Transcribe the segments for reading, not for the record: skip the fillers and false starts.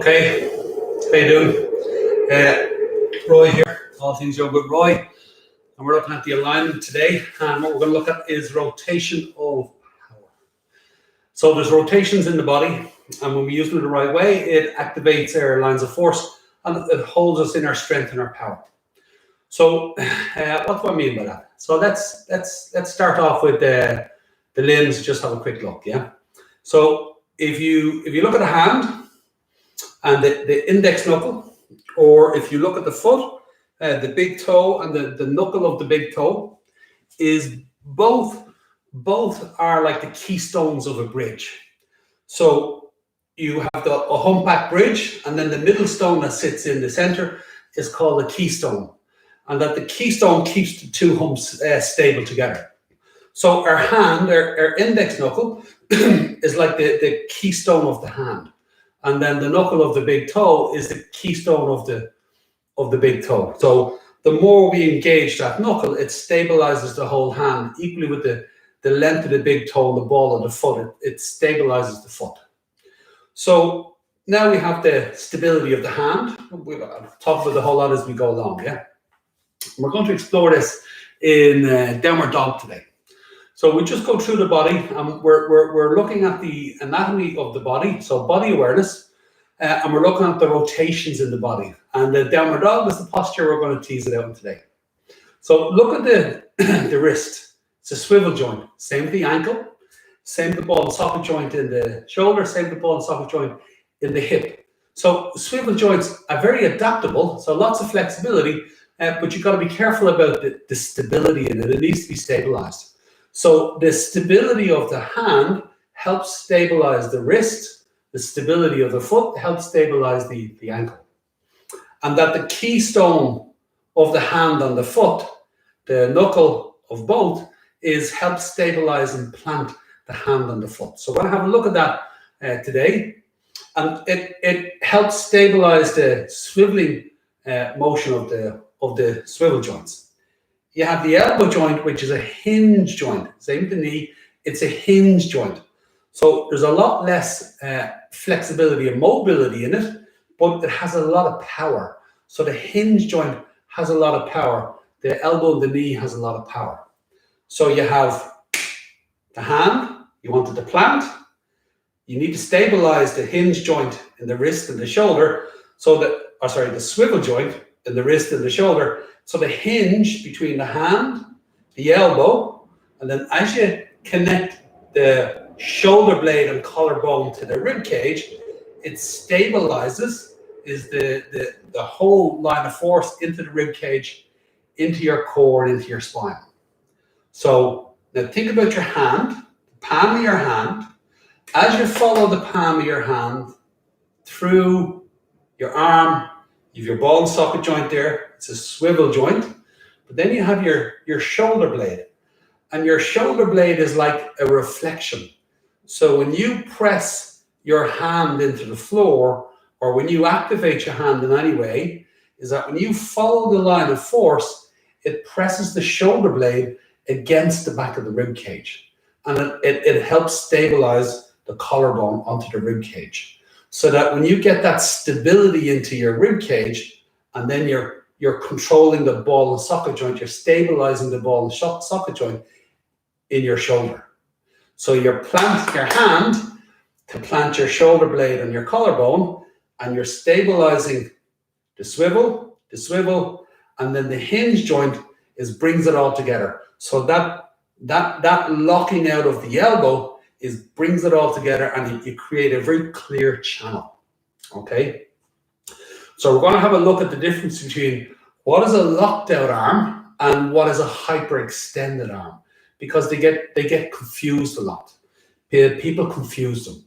Okay, how you doing? Roy here, all things Yoga with Roy, and we're looking at the alignment today. And what we're going to look at is rotation of power. So there's rotations in the body, and when we use them the right way, it activates our lines of force and it holds us in our strength and our power. So what do I mean by that? So let's start off with the limbs. Just have a quick look, yeah. So if you look at a hand and the index knuckle, or if you look at the foot, the big toe and the knuckle of the big toe is both are like the keystones of a bridge. So you have a humpback bridge, and then the middle stone that sits in the center is called a keystone, and that the keystone keeps the two humps stable together. So our hand, our index knuckle, is like the keystone of the hand. And then the knuckle of the big toe is the keystone of the big toe. So the more we engage that knuckle, it stabilizes the whole hand equally with the length of the big toe and the ball of the foot. It stabilizes the foot. So now we have the stability of the hand. We'll talk about the whole lot as we go along, yeah? We're going to explore this in downward dog today. So we just go through the body, and we're looking at the anatomy of the body, so body awareness, and we're looking at the rotations in the body. And the downward dog is the posture we're going to tease it out in today. So look at the wrist. It's a swivel joint. Same with the ankle, same with the ball and socket joint in the shoulder, same with the ball and socket joint in the hip. So swivel joints are very adaptable, so lots of flexibility, but you've got to be careful about the stability in it. It needs to be stabilized. So the stability of the hand helps stabilize the wrist, the stability of the foot helps stabilize the ankle. And that the keystone of the hand and the foot, the knuckle of both, is help stabilize and plant the hand and the foot. So we're going to have a look at that today. And it helps stabilize the swiveling motion of the swivel joints. You have the elbow joint, which is a hinge joint. Same with the knee, it's a hinge joint. So there's a lot less flexibility and mobility in it, but it has a lot of power. So the hinge joint has a lot of power. The elbow and the knee has a lot of power. So you have the hand, you want it to plant. You need to stabilize the hinge joint in the wrist and the shoulder, the swivel joint in the wrist and the shoulder. So the hinge between the hand, the elbow, and then as you connect the shoulder blade and collarbone to the rib cage, it stabilizes the whole line of force into the rib cage, into your core and into your spine. So now think about your hand, the palm of your hand. As you follow the palm of your hand through your arm, you have your ball and socket joint there. It's a swivel joint. But then you have your shoulder blade. And your shoulder blade is like a reflection. So when you press your hand into the floor, or when you activate your hand in any way, is that when you follow the line of force, it presses the shoulder blade against the back of the rib cage. And it helps stabilize the collarbone onto the rib cage. So that when you get that stability into your rib cage, and then you're controlling the ball and socket joint, you're stabilizing the ball and socket joint in your shoulder. So you plant your hand to plant your shoulder blade and your collarbone, and you're stabilizing the swivel, and then the hinge joint brings it all together. So that locking out of the elbow brings it all together, and you create a very clear channel. Okay, so we're going to have a look at the difference between what is a locked out arm and what is a hyperextended arm, because they get confused a lot. People confuse them,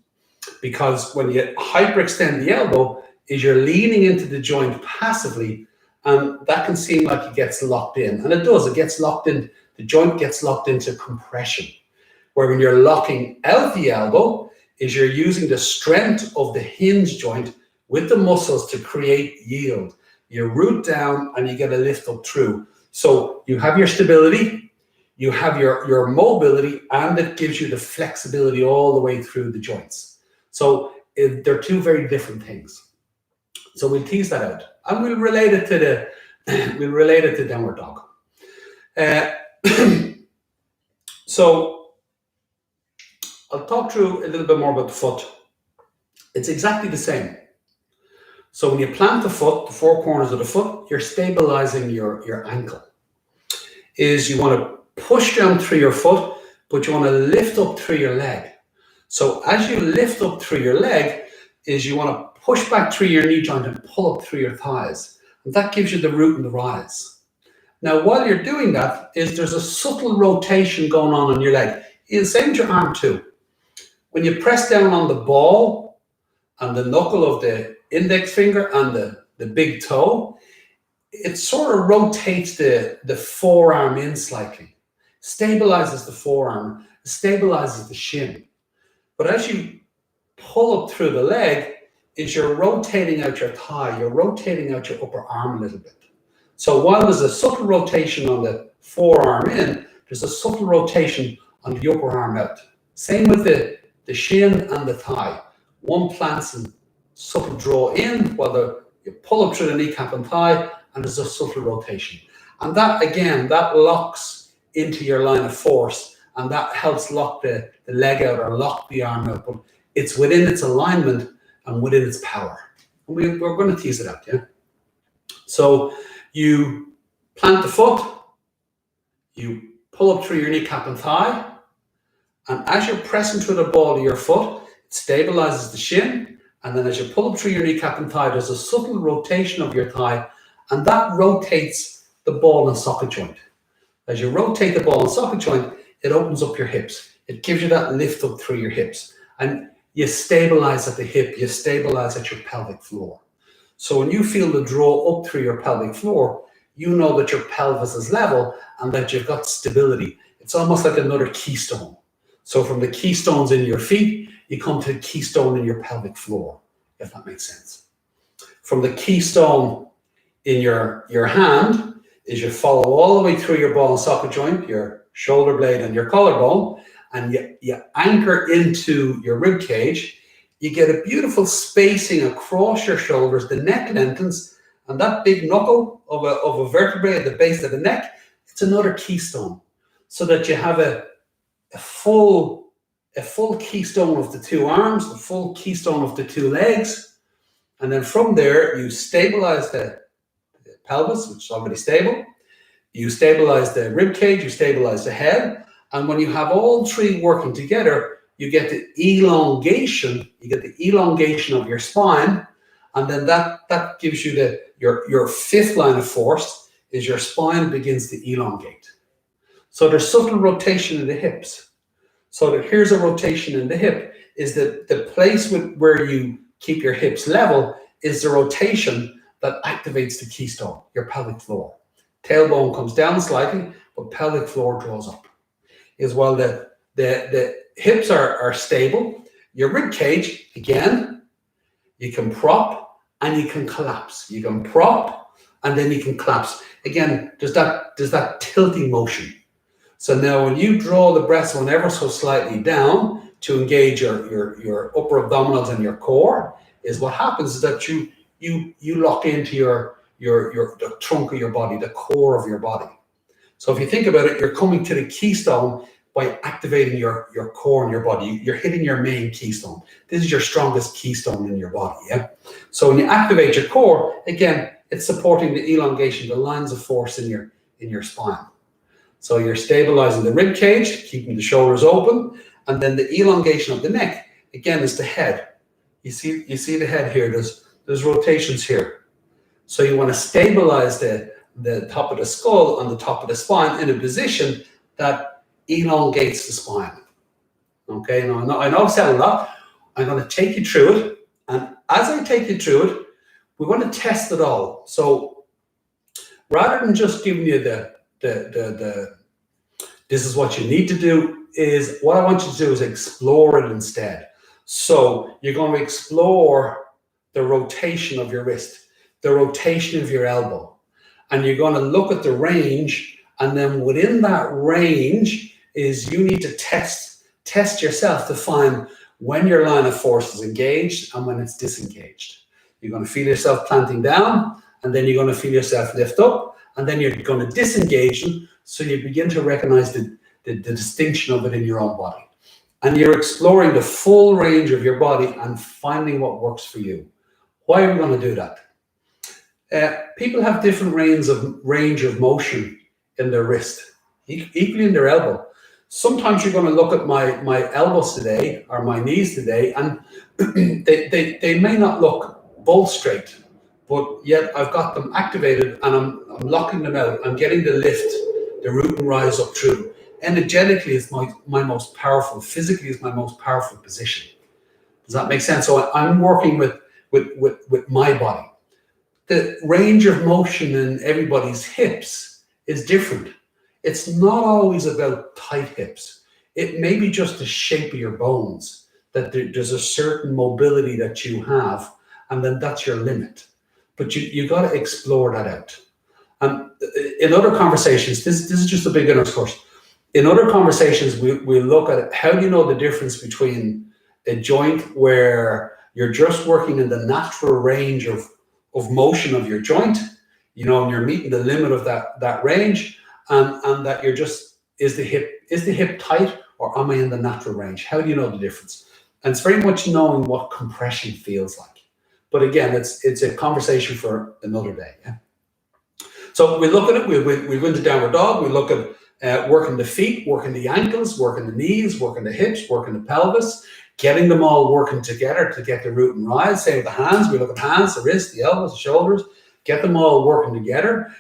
because when you hyperextend the elbow, you're leaning into the joint passively, and that can seem like it gets locked in, and it does. It gets locked in. The joint gets locked into compression. Where when you're locking out the elbow, you're using the strength of the hinge joint with the muscles to create yield. You root down and you get a lift up through. So you have your stability, you have your mobility, and it gives you the flexibility all the way through the joints. So they're two very different things. So we'll tease that out, and we'll relate it to downward dog. So I'll talk through a little bit more about the foot. It's exactly the same. So when you plant the foot, the four corners of the foot, you're stabilizing your ankle. You want to push down through your foot, but you want to lift up through your leg. So as you lift up through your leg, you want to push back through your knee joint and pull up through your thighs. And that gives you the root and the rise. Now, while you're doing that, there's a subtle rotation going on in your leg. Same with your arm too. When you press down on the ball and the knuckle of the index finger and the big toe, it sort of rotates the forearm in slightly, stabilizes the forearm, stabilizes the shin. But as you pull up through the leg, you're rotating out your thigh, you're rotating out your upper arm a little bit. So while there's a subtle rotation on the forearm in, there's a subtle rotation on the upper arm out. Same with the shin and the thigh. One plants and subtle draw in while you pull up through the kneecap and thigh, and there's a subtle rotation. And that, again, that locks into your line of force, and that helps lock the leg out or lock the arm out. But it's within its alignment and within its power. And we're going to tease it out, yeah? So you plant the foot, you pull up through your kneecap and thigh, and as you're pressing through the ball of your foot, it stabilizes the shin, and then as you pull up through your kneecap and thigh, there's a subtle rotation of your thigh, and that rotates the ball and socket joint. As you rotate the ball and socket joint, it opens up your hips. It gives you that lift up through your hips. And you stabilize at the hip, you stabilize at your pelvic floor. So when you feel the draw up through your pelvic floor, you know that your pelvis is level and that you've got stability. It's almost like another keystone. So from the keystones in your feet, you come to the keystone in your pelvic floor, if that makes sense. From the keystone in your hand, you follow all the way through your ball and socket joint, your shoulder blade and your collarbone, and you anchor into your rib cage. You get a beautiful spacing across your shoulders, the neck lengthens, and that big knuckle of a vertebrae at the base of the neck, it's another keystone. So that you have a full keystone of the two arms, a full keystone of the two legs, and then from there you stabilize the pelvis, which is already stable. You stabilize the rib cage, you stabilize the head, and when you have all three working together, you get the elongation. You get the elongation of your spine, and then that gives you your fifth line of force is your spine begins to elongate. So there's subtle rotation in the hips. So that here's a rotation in the hip. Is that the place where you keep your hips level is the rotation that activates the keystone, your pelvic floor. Tailbone comes down slightly, but pelvic floor draws up. Is while the hips are stable, your rib cage, again, you can prop and you can collapse. You can prop and then you can collapse. Again, there's that tilting motion. So now when you draw the breastbone ever so slightly down to engage your upper abdominals and your core, is what happens is that you lock into the trunk of your body, the core of your body. So if you think about it, you're coming to the keystone by activating your core in your body. You're hitting your main keystone. This is your strongest keystone in your body, yeah? So when you activate your core, again, it's supporting the elongation, the lines of force in your spine. So you're stabilizing the rib cage, keeping the shoulders open, and then the elongation of the neck, again, is the head. You see the head here, there's rotations here. So you want to stabilize the top of the skull on the top of the spine in a position that elongates the spine. Okay, now I know I've said a lot. I'm going to take you through it. And as I take you through it, we're going to test it all. So rather than just giving you this is what you need to do, is what I want you to do is explore it instead. So you're going to explore the rotation of your wrist, the rotation of your elbow, and you're going to look at the range, and then within that range is you need to test yourself to find when your line of force is engaged and when it's disengaged. You're going to feel yourself planting down, and then you're going to feel yourself lift up, and then you're going to disengage them, so you begin to recognize the distinction of it in your own body. And you're exploring the full range of your body and finding what works for you. Why are we going to do that? People have different range of motion in their wrist, equally in their elbow. Sometimes you're going to look at my elbows today or my knees today, and they may not look bolt straight, but yet I've got them activated and I'm locking them out. I'm getting the lift, the root and rise up through. Energetically is my most powerful. Physically is my most powerful position. Does that make sense? So I'm working with my body. The range of motion in everybody's hips is different. It's not always about tight hips. It may be just the shape of your bones, that there's a certain mobility that you have, and then that's your limit. But you got to explore that out. And in other conversations, this is just a beginner's course. In other conversations, we look at how do you know the difference between a joint where you're just working in the natural range of motion of your joint, and you're meeting the limit of that range, and that you're just, is the hip tight, or am I in the natural range? How do you know the difference? And it's very much knowing what compression feels like. But again, it's a conversation for another day. Yeah? So we look at it, we go into downward dog, we look at working the feet, working the ankles, working the knees, working the hips, working the pelvis, getting them all working together to get the root and rise. Same with the hands, we look at hands, the wrists, the elbows, the shoulders, get them all working together.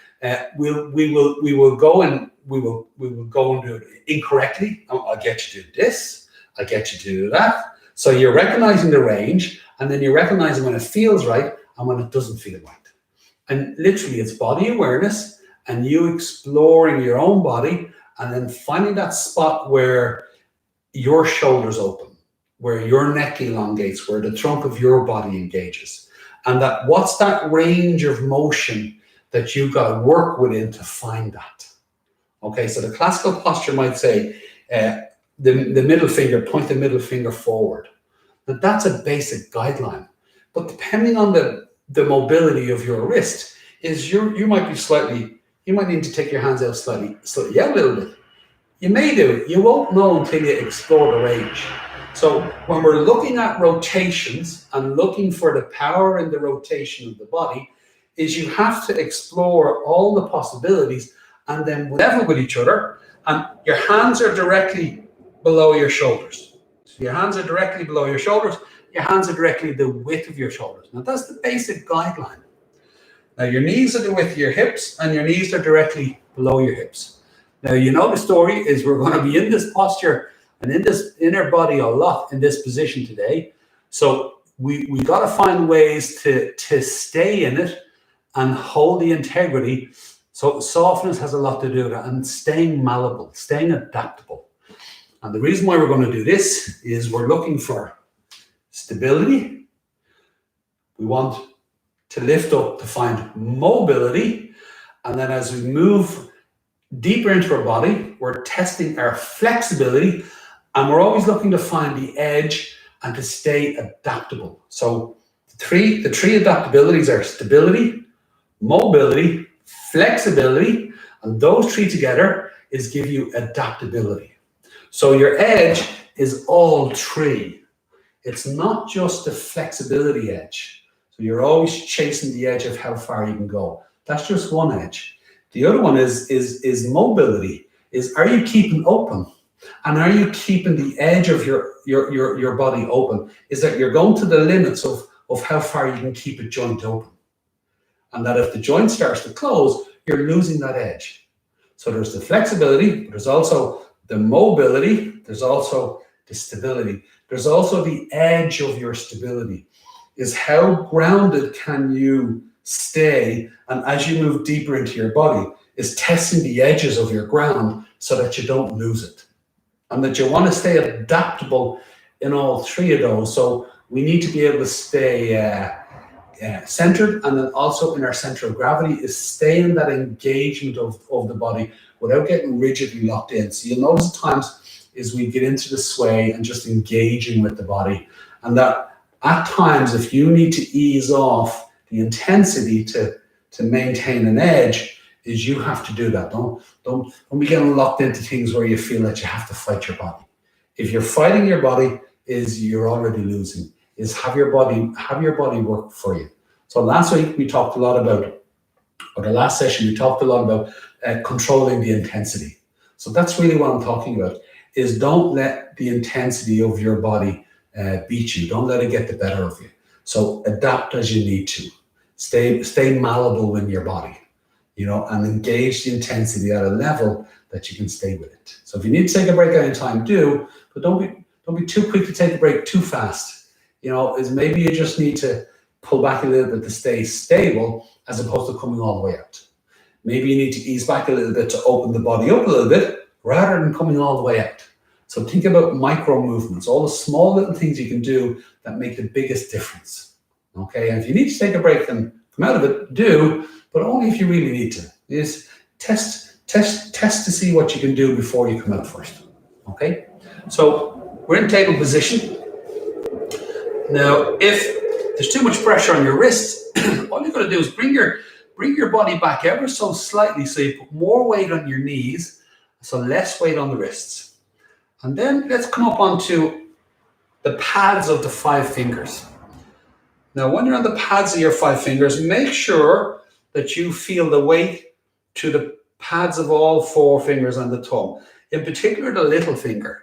We will go and do it incorrectly. I'll get you to do this, I'll get you to do that. So you're recognizing the range, and then you're recognizing when it feels right and when it doesn't feel right. And literally it's body awareness and you exploring your own body, and then finding that spot where your shoulders open, where your neck elongates, where the trunk of your body engages. And what's that range of motion that you've got to work within to find that. Okay, so the classical posture might say the middle finger, point the middle finger forward. Now that's a basic guideline, but depending on the mobility of your wrist, you might need to take your hands out slightly out a little bit. You may do it, you won't know until you explore the range. So when we're looking at rotations and looking for the power in the rotation of the body, is you have to explore all the possibilities and then level with each other, and your hands are directly below your shoulders. So your hands are directly below your shoulders, your hands are directly the width of your shoulders. Now that's the basic guideline. Now your knees are the width of your hips, and your knees are directly below your hips. Now the story is we're going to be in this posture and in this inner body a lot in this position today. So we got to find ways to stay in it and hold the integrity. So softness has a lot to do with it, and staying malleable, staying adaptable. And the reason why we're going to do this is we're looking for stability. We want to lift up to find mobility. And then as we move deeper into our body, we're testing our flexibility, and we're always looking to find the edge and to stay adaptable. So the three adaptabilities are stability, mobility, flexibility, and those three together give you adaptability. So your edge is all three. It's not just the flexibility edge. So you're always chasing the edge of how far you can go. That's just one edge. The other one is mobility. Are you keeping open? And are you keeping the edge of your body open? Is that you're going to the limits of how far you can keep a joint open. And that if the joint starts to close, you're losing that edge. So there's the flexibility, but there's also the mobility, there's also the stability. There's also the edge of your stability, is how grounded can you stay, and as you move deeper into your body, is testing the edges of your ground so that you don't lose it. And that you want to stay adaptable in all three of those. So we need to be able to stay centered, and then also in our center of gravity is stay in that engagement of the body without getting rigidly locked in. So you'll notice at times is we get into the sway and just engaging with the body, and at times, if you need to ease off the intensity to maintain an edge, is you have to do that. Don't be getting locked into things where you feel that you have to fight your body. If you're fighting your body, you're already losing. Have your body work for you. So last week we talked a lot about, or the last session we talked a lot about controlling the intensity. So that's really what I'm talking about, is don't let the intensity of your body beat you. Don't let it get the better of you. So adapt as you need to. Stay malleable in your body, and engage the intensity at a level that you can stay with it. So if you need to take a break at any time, do, but don't be too quick to take a break too fast. Is maybe you just need to pull back a little bit to stay stable as opposed to coming all the way out. Maybe you need to ease back a little bit to open the body up a little bit rather than coming all the way out. So think about micro movements, all the small little things you can do that make the biggest difference. Okay, and if you need to take a break and come out of it, do, but only if you really need to. Is test to see what you can do before you come out first. Okay, so we're in table position. Now, if there's too much pressure on your wrists, all you've got to do is bring your body back ever so slightly, so you put more weight on your knees, so less weight on the wrists. And then let's come up onto the pads of the 5 fingers. Now, when you're on the pads of your 5 fingers, make sure that you feel the weight to the pads of all 4 fingers on the thumb. In particular, the little finger.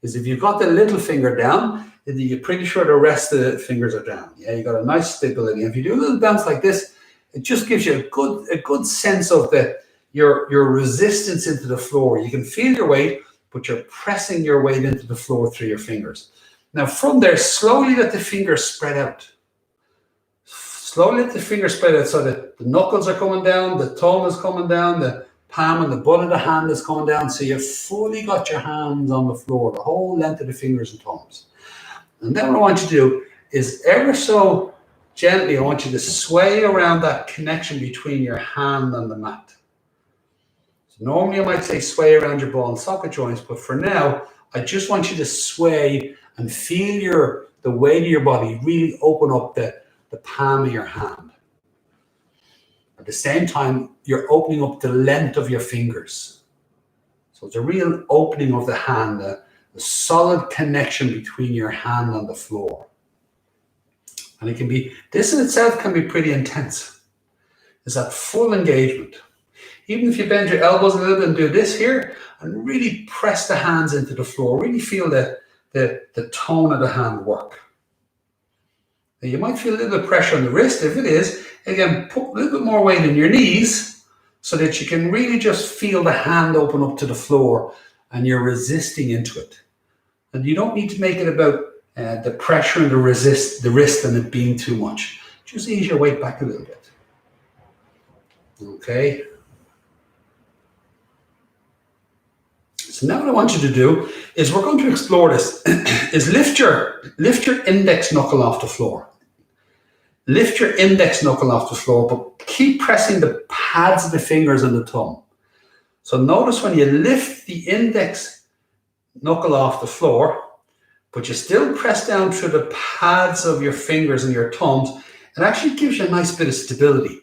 Is if you've got the little finger down, then you're pretty sure the rest of the fingers are down. Yeah, you got a nice stability. And if you do a little bounce like this, it just gives you a good sense of your resistance into the floor. You can feel your weight, but you're pressing your weight into the floor through your fingers. Now, from there, slowly let the fingers spread out. Slowly let the fingers spread out so that the knuckles are coming down, the thumb is coming down, the palm and the butt of the hand is coming down, so you've fully got your hands on the floor, the whole length of the fingers and thumbs. And then what I want you to do is ever so gently, I want you to sway around that connection between your hand and the mat. So normally I might say sway around your ball and socket joints, but for now, I just want you to sway and feel the weight of your body really open up the palm of your hand. At the same time, you're opening up the length of your fingers. So it's a real opening of the hand, the solid connection between your hand and the floor. And this in itself can be pretty intense. It's that full engagement. Even if you bend your elbows a little bit and do this here, and really press the hands into the floor, really feel the tone of the hand work. Now you might feel a little bit of pressure on the wrist. If it is, again, put a little bit more weight in your knees so that you can really just feel the hand open up to the floor and you're resisting into it. And you don't need to make it about the pressure and the wrist and it being too much. Just ease your weight back a little bit. Okay. So now what I want you to do is we're going to explore this, is lift your index knuckle off the floor. Lift your index knuckle off the floor, but keep pressing the pads of the fingers and the thumb. So notice when you lift the index knuckle off the floor, but you still press down through the pads of your fingers and your thumbs, it actually gives you a nice bit of stability.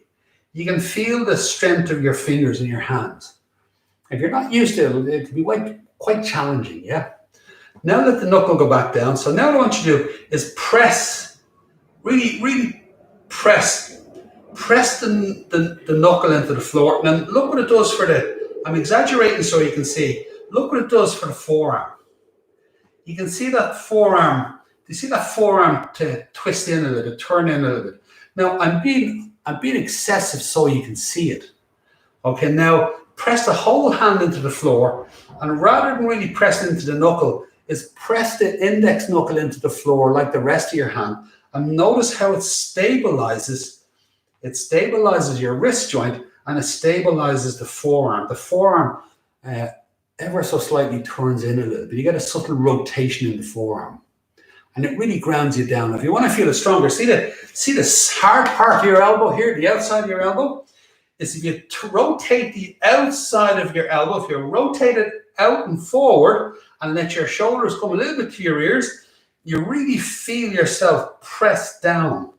You can feel the strength of your fingers and your hands. If you're not used to it, it can be quite challenging, yeah? Now let the knuckle go back down. So now what I want you to do is press, really press the knuckle into the floor. And look what it does I'm exaggerating so you can see. Look what it does for the forearm. You can see that forearm. You see that forearm to twist in a little bit, turn in a little bit. Now I'm being excessive so you can see it. Okay, now press the whole hand into the floor, and rather than really press into the knuckle, is press the index knuckle into the floor like the rest of your hand, and notice how it stabilizes. It stabilizes your wrist joint and it stabilizes the forearm. The forearm ever so slightly turns in a little bit. You get a subtle rotation in the forearm, and it really grounds you down. If you want to feel it stronger, see the hard part of your elbow here, the outside of your elbow. Is if you rotate the outside of your elbow, if you rotate it out and forward and let your shoulders come a little bit to your ears, you really feel yourself pressed down.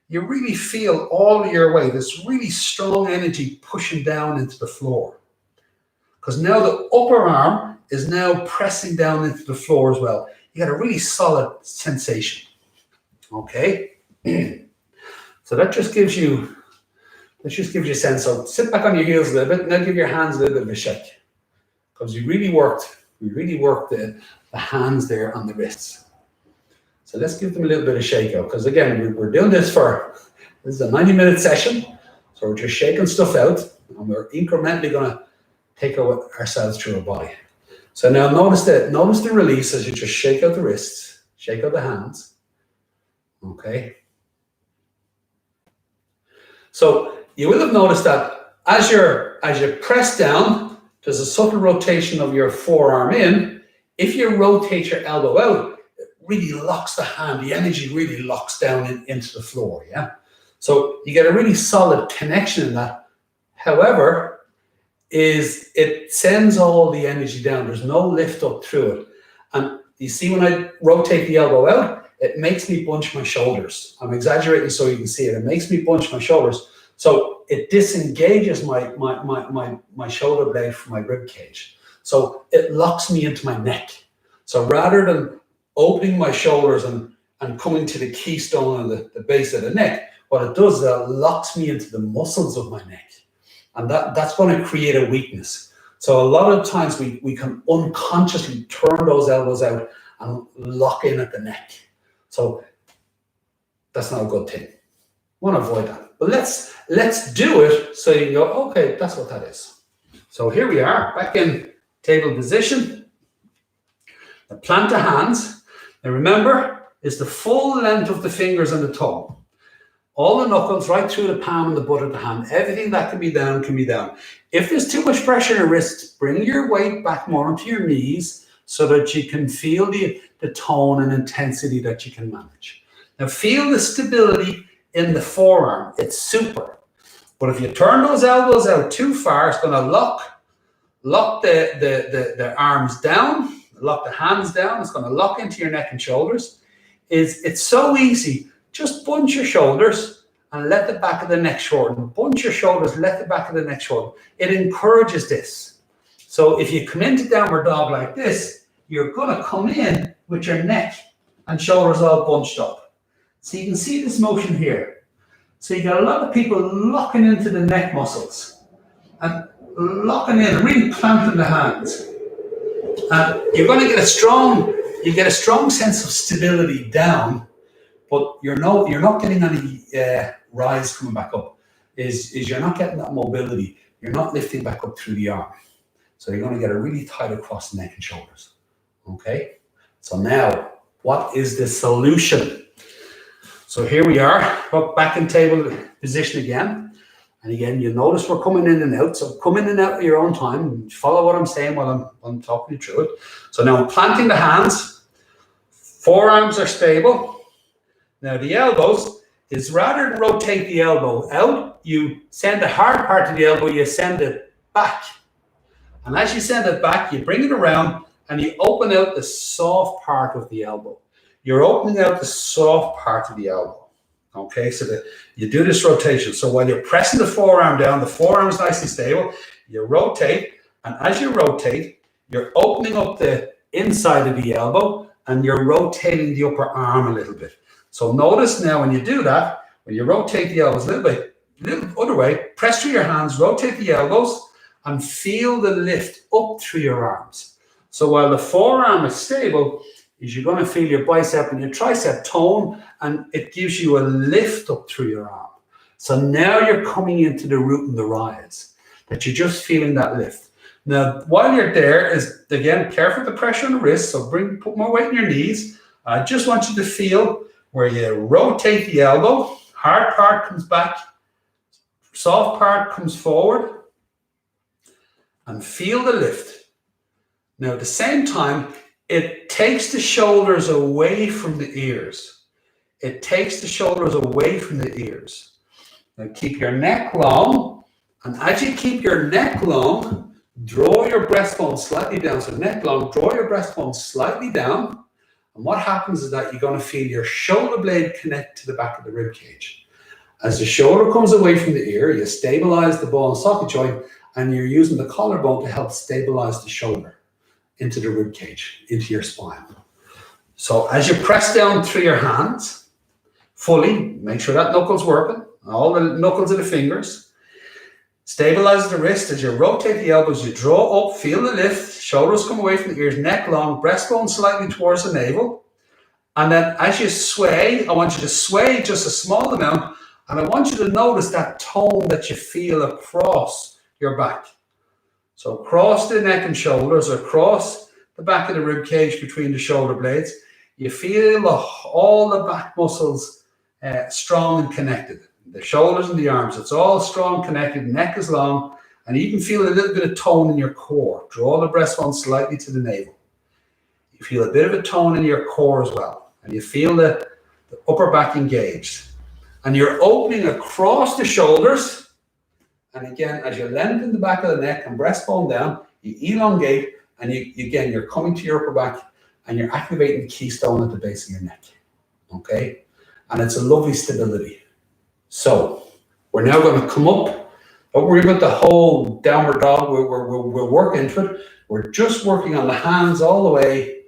You really feel all your weight, this really strong energy pushing down into the floor. Because now the upper arm is now pressing down into the floor as well. You got a really solid sensation. Okay? So that just gives you a sense. So sit back on your heels a little bit, and then give your hands a little bit of a shake. Because we really worked the hands there on the wrists. So let's give them a little bit of shake out, because again, we're doing this is a 90-minute session. So we're just shaking stuff out, and we're incrementally going to take ourselves through our body. So now notice the release as you just shake out the wrists, shake out the hands. Okay. So you will have noticed that as you press down, there's a subtle rotation of your forearm in. If you rotate your elbow out, really locks the hand, the energy really locks down into the floor, yeah? So you get a really solid connection in that. However, it sends all the energy down. There's no lift up through it. And you see when I rotate the elbow out, it makes me bunch my shoulders. I'm exaggerating so you can see it. It makes me bunch my shoulders. So it disengages my shoulder blade from my rib cage. So it locks me into my neck. So rather than opening my shoulders and coming to the keystone and the base of the neck, what it does is it locks me into the muscles of my neck. And that's going to create a weakness. So a lot of times we can unconsciously turn those elbows out and lock in at the neck. So that's not a good thing. Want to avoid that. But let's do it so you go, okay, that's what that is. So here we are, back in table position. Now plant the hands. Now remember, it's the full length of the fingers and the thumb. All the knuckles right through the palm and the butt of the hand. Everything that can be down can be down. If there's too much pressure in the wrist, bring your weight back more onto your knees so that you can feel the tone and intensity that you can manage. Now feel the stability in the forearm. It's super. But if you turn those elbows out too far, it's going to lock the arms down, lock the hands down. It's going to lock into your neck and shoulders. It's so easy. Just bunch your shoulders and let the back of the neck shorten. Bunch your shoulders, let the back of the neck shorten. It encourages this. So if you come into downward dog like this, you're going to come in with your neck and shoulders all bunched up. So you can see this motion here. So you got a lot of people locking into the neck muscles and locking in, really planting the hands. And you're going to get a strong sense of stability down, but you're not getting any rise coming back up. Is you're not getting that mobility. You're not lifting back up through the arm. So you're going to get a really tight across the neck and shoulders. Okay? So now, what is the solution? So here we are, back in table position again. And again, you'll notice we're coming in and out. So come in and out at your own time. Follow what I'm saying while I'm talking you through it. So now I'm planting the hands. Forearms are stable. Now the elbows is rather than rotate the elbow out, you send the hard part of the elbow, you send it back. And as you send it back, you bring it around and you open out the soft part of the elbow. You're opening out the soft part of the elbow. Okay, so that you do this rotation. So while you're pressing the forearm down, the forearm is nice and stable, you rotate, and as you rotate, you're opening up the inside of the elbow and you're rotating the upper arm a little bit. So notice now when you do that, when you rotate the elbows a little other way, press through your hands, rotate the elbows, and feel the lift up through your arms. So while the forearm is stable, you're going to feel your bicep and your tricep tone, and it gives you a lift up through your arm. So now you're coming into the root and the rise, that you're just feeling that lift. Now, while you're there, is again, careful with the pressure on the wrist, so put more weight in your knees. I just want you to feel where you rotate the elbow, hard part comes back, soft part comes forward, and feel the lift. Now, at the same time, it takes the shoulders away from the ears. It takes the shoulders away from the ears. Now keep your neck long, and as you keep your neck long, draw your breastbone slightly down. So neck long, draw your breastbone slightly down, And what happens is that you're going to feel your shoulder blade connect to the back of the rib cage. As the shoulder comes away from the ear, you stabilize the ball and socket joint, and you're using the collarbone to help stabilize the shoulder into the rib cage, into your spine. So as you press down through your hands, fully, make sure that knuckle's working, all the knuckles of the fingers. Stabilize the wrist. As you rotate the elbows, you draw up, feel the lift, shoulders come away from the ears, neck long, breastbone slightly towards the navel. And then as you sway, I want you to sway just a small amount, and I want you to notice that tone that you feel across your back. So across the neck and shoulders, across the back of the rib cage between the shoulder blades, you feel all the back muscles strong and connected. The shoulders and the arms, it's all strong, connected, neck is long, and you can feel a little bit of tone in your core. Draw the breastbone slightly to the navel. You feel a bit of a tone in your core as well, and you feel the upper back engaged. And you're opening across the shoulders, and again, as you lengthen the back of the neck and breastbone down, you elongate, and you're coming to your upper back, and you're activating the keystone at the base of your neck, okay? And it's a lovely stability. So we're now going to come up. Don't worry about the whole downward dog. We'll work into it. We're just working on the hands all the way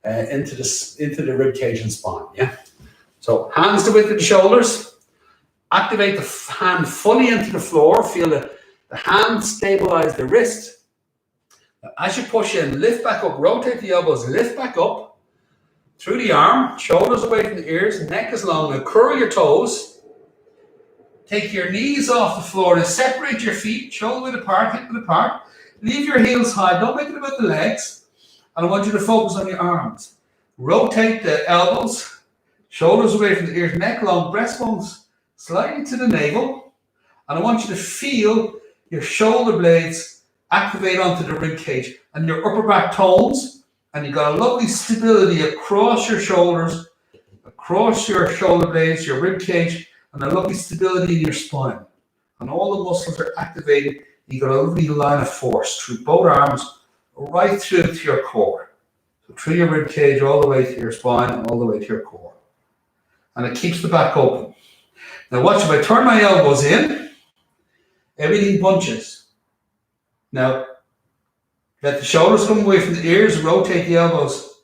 into the rib cage and spine. Yeah. So hands to width of the shoulders. Activate the hand fully into the floor. Feel the hand stabilize the wrist. Now, as you push in, lift back up. Rotate the elbows. Lift back up through the arm. Shoulders away from the ears. Neck is long. Now curl your toes. Take your knees off the floor and separate your feet, shoulder width apart, hip width apart. Leave your heels high. Don't make it about the legs. And I want you to focus on your arms. Rotate the elbows, shoulders away from the ears, neck long, breastbones slightly to the navel. And I want you to feel your shoulder blades activate onto the rib cage and your upper back tones. And you've got a lovely stability across your shoulders, across your shoulder blades, your rib cage, and a lovely stability in your spine. And all the muscles are activated. You got a lovely line of force through both arms, right through to your core. So through your rib cage, all the way to your spine, and all the way to your core. And it keeps the back open. Now watch, if I turn my elbows in, everything bunches. Now, let the shoulders come away from the ears, rotate the elbows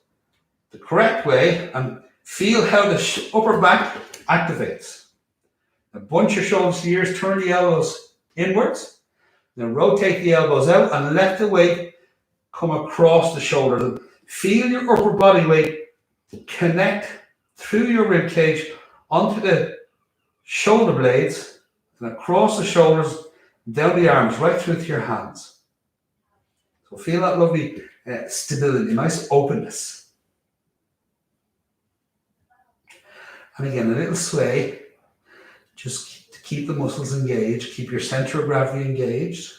the correct way, and feel how the upper back activates. Now bunch your shoulders to the ears, turn the elbows inwards, then rotate the elbows out and let the weight come across the shoulder. Feel your upper body weight connect through your rib cage onto the shoulder blades and across the shoulders, down the arms, right through to your hands. So feel that lovely stability, nice openness. And again, a little sway. Just to keep the muscles engaged, keep your center of gravity engaged.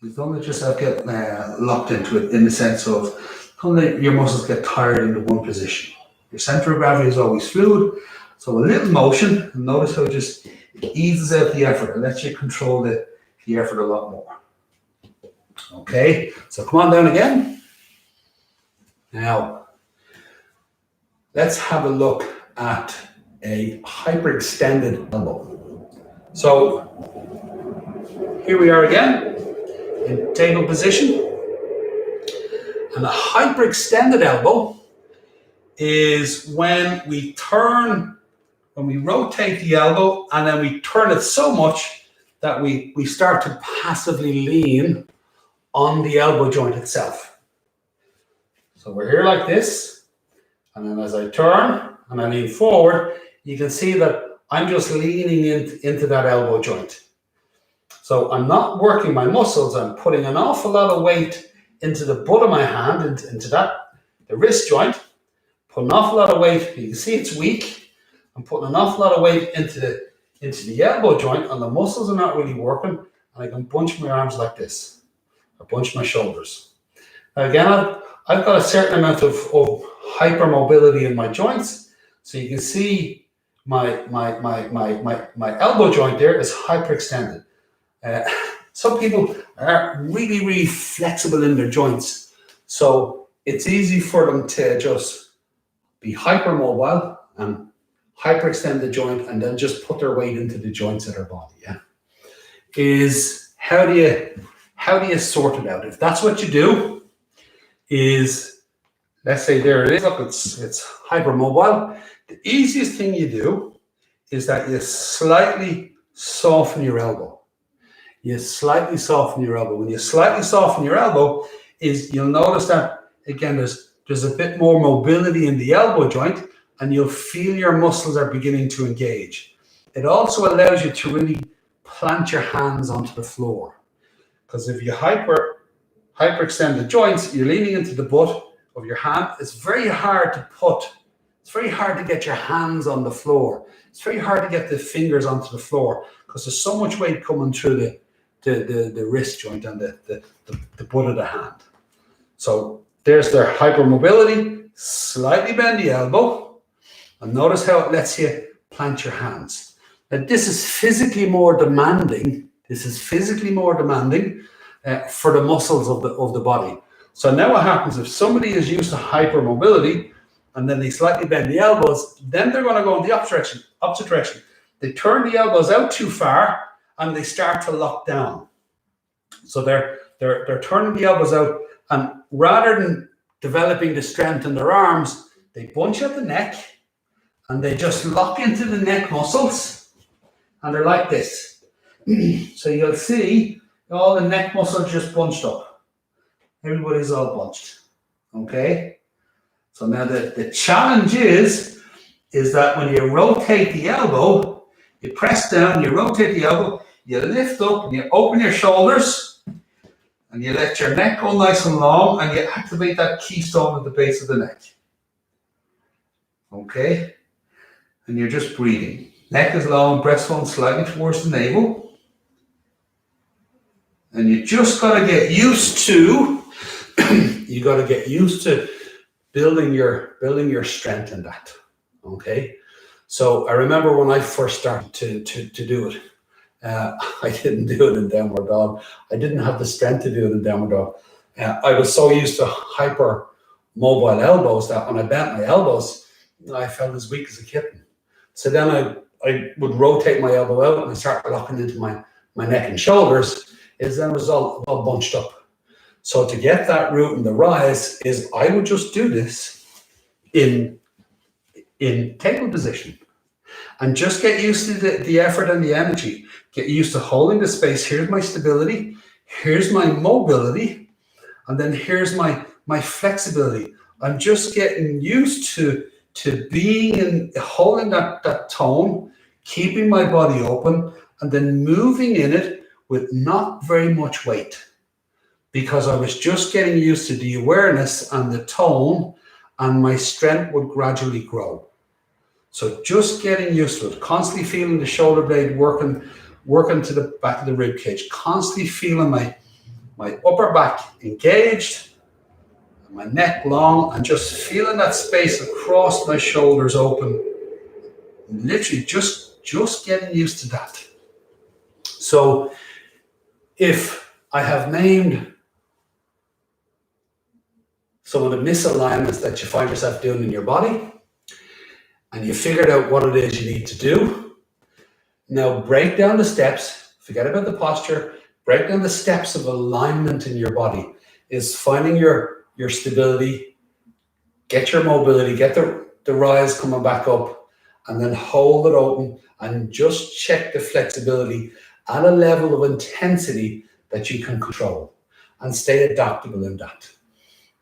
You don't let yourself get locked into it in the sense of don't let your muscles get tired into one position. Your center of gravity is always fluid, so a little motion, and notice how it just eases out the effort and lets you control the effort a lot more. Okay, so come on down again. Now, let's have a look at a hyperextended elbow. So here we are again in table position. And a hyperextended elbow is when we rotate the elbow and then we turn it so much that we start to passively lean on the elbow joint itself. So we're here like this, and then as I turn and I lean forward, you can see that I'm just leaning into that elbow joint. So I'm not working my muscles, I'm putting an awful lot of weight into the butt of my hand, into the wrist joint, put an awful lot of weight, you can see it's weak, I'm putting an awful lot of weight into the elbow joint, and the muscles are not really working, and I can bunch my arms like this, or bunch my shoulders. Now again, I've got a certain amount of hypermobility in my joints, so you can see my elbow joint there is hyperextended. Some people are really, really flexible in their joints. So it's easy for them to just be hypermobile and hyperextend the joint and then just put their weight into the joints of their body. Yeah, is how do you sort it out? If that's what you do, is let's say there it is. Look, it's hypermobile. The easiest thing you do is that you slightly soften your elbow. You slightly soften your elbow. When you slightly soften your elbow, is you'll notice that again there's a bit more mobility in the elbow joint, and you'll feel your muscles are beginning to engage. It also allows you to really plant your hands onto the floor, because if you hyperextend the joints, you're leaning into the butt of your hand. It's very hard to get your hands on the floor. It's very hard to get the fingers onto the floor because there's so much weight coming through the wrist joint and the butt of the hand. So there's their hypermobility. Slightly bend the elbow, and notice how it lets you plant your hands. Now this is physically more demanding. For the muscles of the body. So now what happens if somebody is used to hypermobility and then they slightly bend the elbows, then they're going to go in the opposite direction. They turn the elbows out too far and they start to lock down. So they're turning the elbows out, and rather than developing the strength in their arms, they bunch at the neck and they just lock into the neck muscles, and they're like this. So you'll see all the neck muscles just bunched up. Everybody's all bunched. Okay? So now the challenge is that when you rotate the elbow, you press down, you rotate the elbow, you lift up, and you open your shoulders, and you let your neck go nice and long, and you activate that keystone at the base of the neck. Okay? And you're just breathing. Neck is long, breast going slightly towards the navel. And you just got to get used to, building your strength in that. Okay. So I remember when I first started to do it, I didn't do it in downward dog. I didn't have the strength to do it in downward dog. I was so used to hyper mobile elbows that when I bent my elbows, I felt as weak as a kitten. So then I would rotate my elbow out and I started locking into my neck and shoulders. Is then result all bunched up. So to get that root and the rise is I would just do this in table position and just get used to the effort and the energy. Get used to holding the space. Here's my stability. Here's my mobility. And then here's my flexibility. I'm just getting used to being in holding that tone, keeping my body open, and then moving in it with not very much weight, because I was just getting used to the awareness and the tone, and my strength would gradually grow. So just getting used to it, constantly feeling the shoulder blade working to the back of the rib cage, constantly feeling my upper back engaged, my neck long, and just feeling that space across my shoulders open. Literally just getting used to that. So if I have named some of the misalignments that you find yourself doing in your body, and you figured out what it is you need to do, now break down the steps, forget about the posture, break down the steps of alignment in your body, is finding your stability, get your mobility, get the rise coming back up, and then hold it open and just check the flexibility at a level of intensity that you can control, and stay adaptable in that.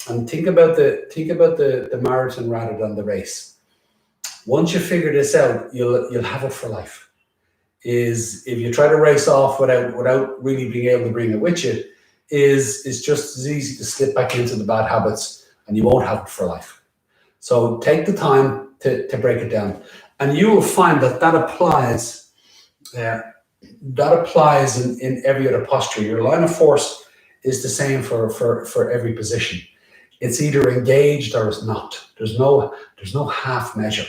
And think about the marathon rather than the race. Once you figure this out, you'll have it for life. Is if you try to race off without really being able to bring it with you, is just as easy to slip back into the bad habits, and you won't have it for life. So take the time to break it down, and you will find that applies. That applies in every other posture. Your line of force is the same for every position. It's either engaged or it's not. There's no half measure.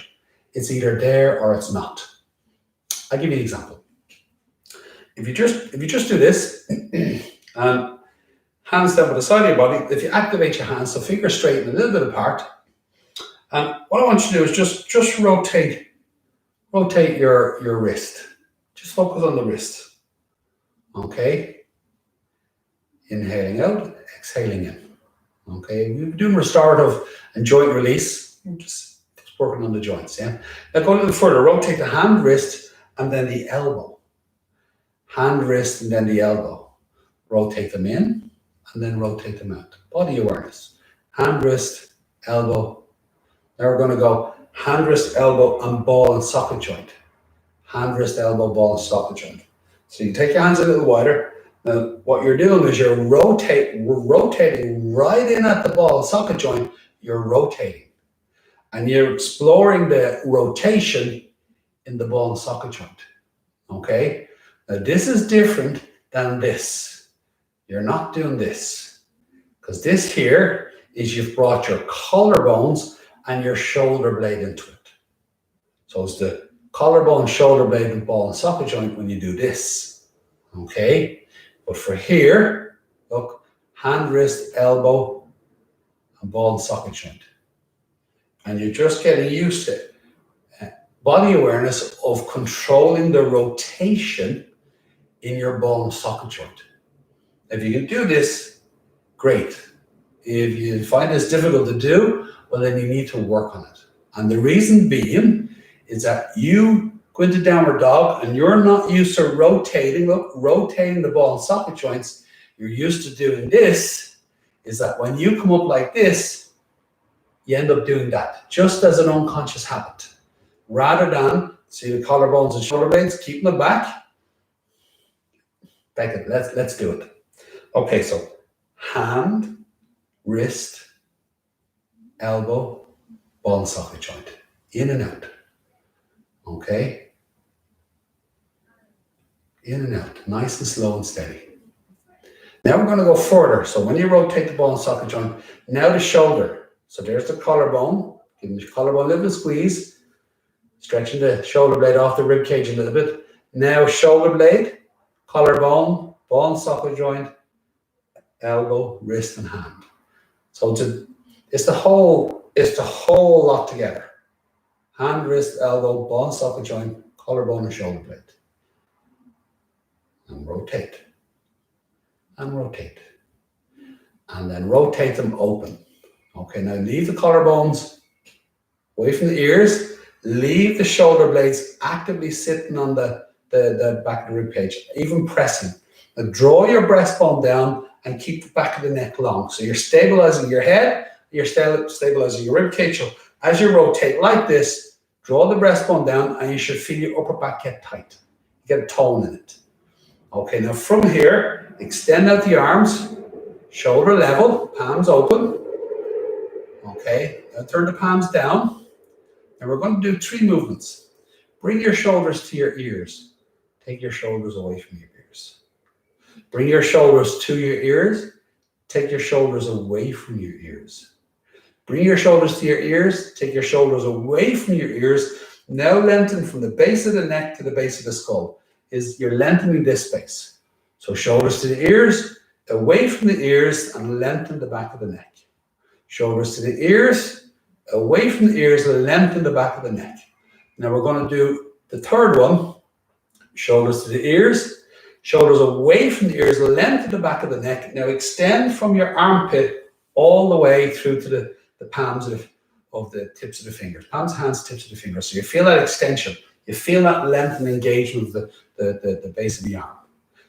It's either there or it's not. I'll give you an example. If you just do this, and Hands down by the side of your body. If you activate your hands, so fingers straighten a little bit apart. And what I want you to do is just rotate your wrist. Just focus on the wrist. Okay. Inhaling out, exhaling in. Okay. We're doing restorative and joint release. Just working on the joints. Yeah. Now go a little further. Rotate the hand, wrist, and then the elbow. Hand, wrist, and then the elbow. Rotate them in, and then rotate them out. Body awareness. Hand, wrist, elbow. Now we're going to go hand, wrist, elbow, and ball and socket joint. Hand, wrist, elbow, ball, and socket joint. So you take your hands a little wider. Now what you're doing is you're rotating right in at the ball and socket joint. You're rotating. And you're exploring the rotation in the ball and socket joint. Okay? Now this is different than this. You're not doing this. Because this here is you've brought your collarbones and your shoulder blade into it. So it's the collarbone, shoulder blade, and ball and socket joint when you do this. Okay? But for here, look, hand, wrist, elbow, and ball and socket joint. And you're just getting used to body awareness of controlling the rotation in your ball and socket joint. If you can do this, great. If you find this difficult to do, well, then you need to work on it. And the reason being is that you go into downward dog and you're not used to rotating the ball and socket joints. You're used to doing this, is that when you come up like this, you end up doing that just as an unconscious habit. Rather than, see the collarbones and shoulder blades, keeping them back. Let's do it. Okay, so hand, wrist, elbow, ball and socket joint. In and out. Okay? In and out. Nice and slow and steady. Now we're going to go further. So when you rotate the ball and socket joint, now the shoulder. So there's the collarbone. Give the collarbone a little bit of squeeze. Stretching the shoulder blade off the rib cage a little bit. Now shoulder blade, collarbone, ball and socket joint, elbow, wrist, and hand. So it's the whole lot together. Hand, wrist, elbow, ball and socket joint, collarbone, and shoulder blade. And rotate. And rotate. And then rotate them open. Okay, now leave the collarbones away from the ears. Leave the shoulder blades actively sitting on the back of the rib cage, even pressing. Now draw your breastbone down and keep the back of the neck long. So you're stabilizing your head, you're stabilizing your rib cage. So as you rotate like this, draw the breastbone down and you should feel your upper back get tight. You get a tone in it. Okay, now from here, extend out the arms, shoulder level, palms open. Okay, now turn the palms down. And we're going to do 3 movements. Bring your shoulders to your ears. Take your shoulders away from your ears. Bring your shoulders to your ears. Take your shoulders away from your ears. Bring your shoulders to your ears. Take your shoulders away from your ears. Now lengthen from the base of the neck to the base of the skull. You're lengthening this space. So shoulders to the ears, away from the ears, and lengthen the back of the neck. Shoulders to the ears, away from the ears, lengthen the back of the neck. Now we're going to do the third one. Shoulders to the ears, shoulders away from the ears, lengthen the back of the neck. Now extend from your armpit all the way through to the palms of the tips of the fingers. Palms, hands, tips of the fingers. So you feel that extension. You feel that length and engagement of the base of the arm.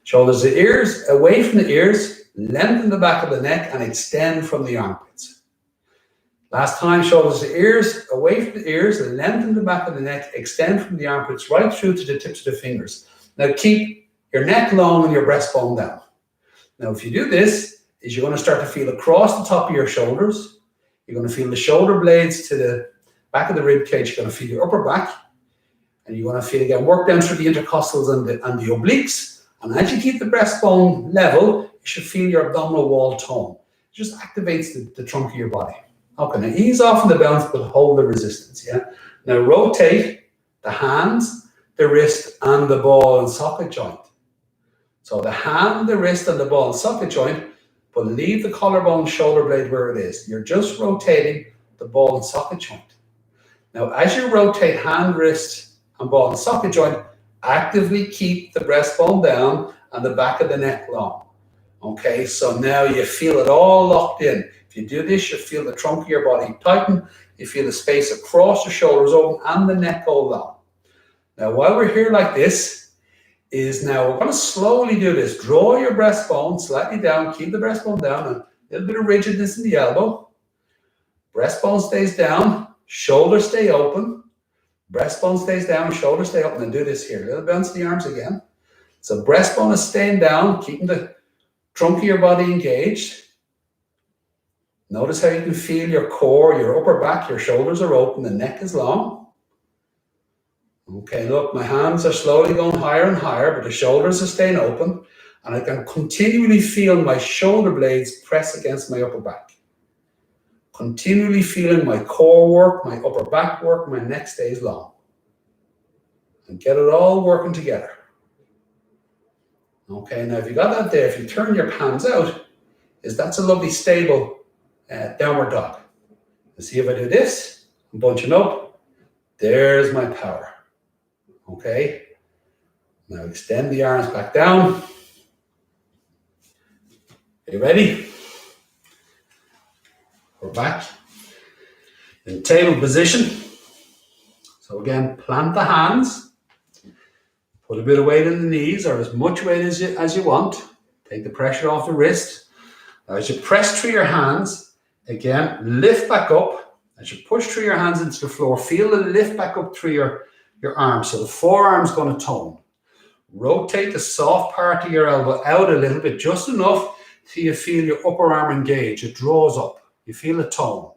Shoulders to the ears, away from the ears, lengthen the back of the neck and extend from the armpits. Last time, shoulders to ears, away from the ears, lengthen the back of the neck, extend from the armpits right through to the tips of the fingers. Now keep your neck long and your breastbone down. Now if you do this, you're going to start to feel across the top of your shoulders. You're going to feel the shoulder blades to the back of the rib cage. You're going to feel your upper back. And you're going to feel again, work down through the intercostals and the obliques. And as you keep the breastbone level, you should feel your abdominal wall tone. It just activates the trunk of your body. Okay, now ease off in the balance, but hold the resistance, yeah? Now rotate the hands, the wrist, and the ball and socket joint. So the hand, the wrist, and the ball and socket joint, but leave the collarbone shoulder blade where it is. You're just rotating the ball and socket joint. Now, as you rotate hand, wrist, and ball and socket joint, actively keep the breastbone down and the back of the neck long. Okay, so now you feel it all locked in. If you do this, you feel the trunk of your body tighten, you feel the space across the shoulders open and the neck go long. Now, while we're here like this, now we're going to slowly do this. Draw your breastbone slightly down, keep the breastbone down, and a little bit of rigidness in the elbow. Breastbone stays down, shoulders stay open. Breastbone stays down, shoulders stay open, and do this here. A little bounce the arms again. So breastbone is staying down, keeping the trunk of your body engaged. Notice how you can feel your core, your upper back, your shoulders are open, the neck is long. Okay, look, my hands are slowly going higher and higher, but the shoulders are staying open, and I can continually feel my shoulder blades press against my upper back. Continually feeling my core work, my upper back work, my neck stays long. And get it all working together. Okay, now if you got that there, if you turn your palms out, that's a lovely stable downward dog. You see if I do this, I'm bunching up, there's my power. Okay, now extend the arms back down. Are you ready? We're back in table position. So again, plant the hands, put a bit of weight in the knees, or as much weight as you want. Take the pressure off the wrist. Now, as you press through your hands, again, lift back up. As you push through your hands into the floor, feel the lift back up through your arms. So the forearm's going to tone. Rotate the soft part of your elbow out a little bit, just enough till you feel your upper arm engage. It draws up. You feel a tone.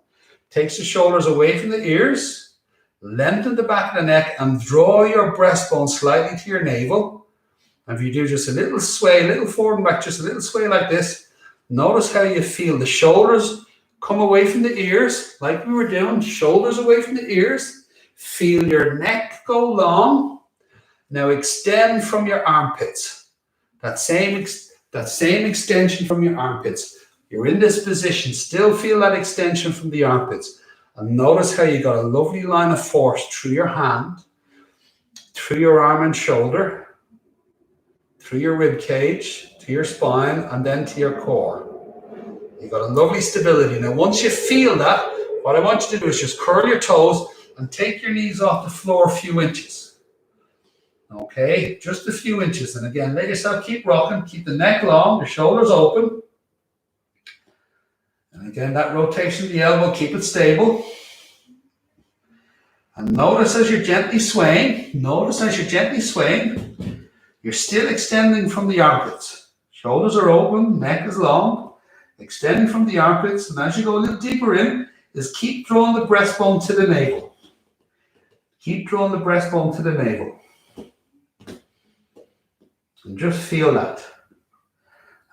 Takes the shoulders away from the ears. Lengthen the back of the neck and draw your breastbone slightly to your navel. And if you do just a little sway, a little forward and back, just a little sway like this, notice how you feel the shoulders come away from the ears, like we were doing, shoulders away from the ears. Feel your neck go long. Now extend from your armpits. That same extension from your armpits. You're in this position, still feel that extension from the armpits. And notice how you got a lovely line of force through your hand, through your arm and shoulder, through your rib cage, to your spine, and then to your core. You got a lovely stability. Now, once you feel that, what I want you to do is just curl your toes and take your knees off the floor a few inches. Okay, just a few inches. And again, let yourself keep rocking, keep the neck long, the shoulders open. And again, that rotation of the elbow, keep it stable. And notice as you're gently swaying, you're still extending from the armpits. Shoulders are open, neck is long, extending from the armpits. And as you go a little deeper in, is keep drawing the breastbone to the navel. Keep drawing the breastbone to the navel. And just feel that.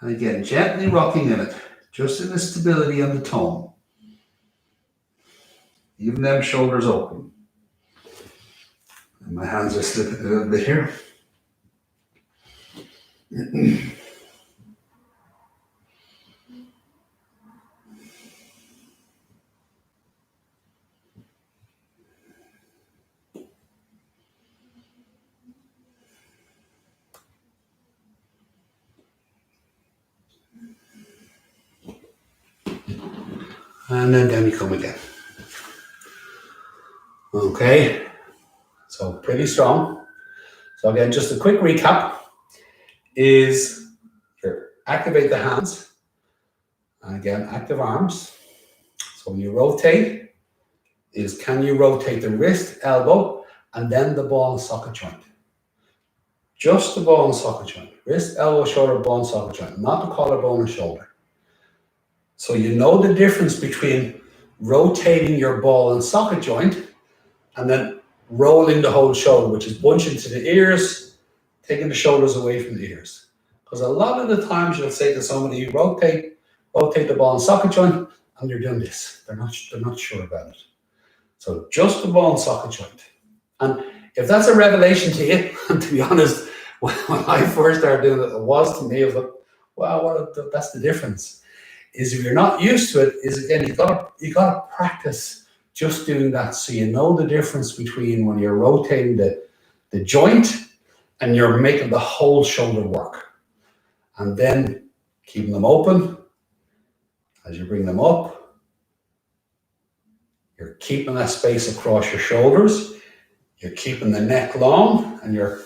And again, gently rocking in it. Just in the stability and the tone. Even them shoulders open. And my hands are slipping a little bit here. And then down you come again. Okay, so pretty strong. So again, just a quick recap is here, activate the hands. And again, active arms. So when you rotate, can you rotate the wrist, elbow, and then the ball and socket joint? Just the ball and socket joint. Wrist, elbow, shoulder, ball and socket joint, not the collarbone and shoulder. So you know the difference between rotating your ball and socket joint and then rolling the whole shoulder, which is bunching to the ears, taking the shoulders away from the ears. Because a lot of the times you'll say to somebody, rotate the ball and socket joint, and they're doing this. They're not sure about it. So just the ball and socket joint. And if that's a revelation to you, and to be honest, when I first started doing it, it was to me, I was like, wow, that's the difference. is if you're not used to it, is again, you gotta practice just doing that, so you know the difference between when you're rotating the joint and you're making the whole shoulder work. And then keeping them open as you bring them up. You're keeping that space across your shoulders. You're keeping the neck long and you're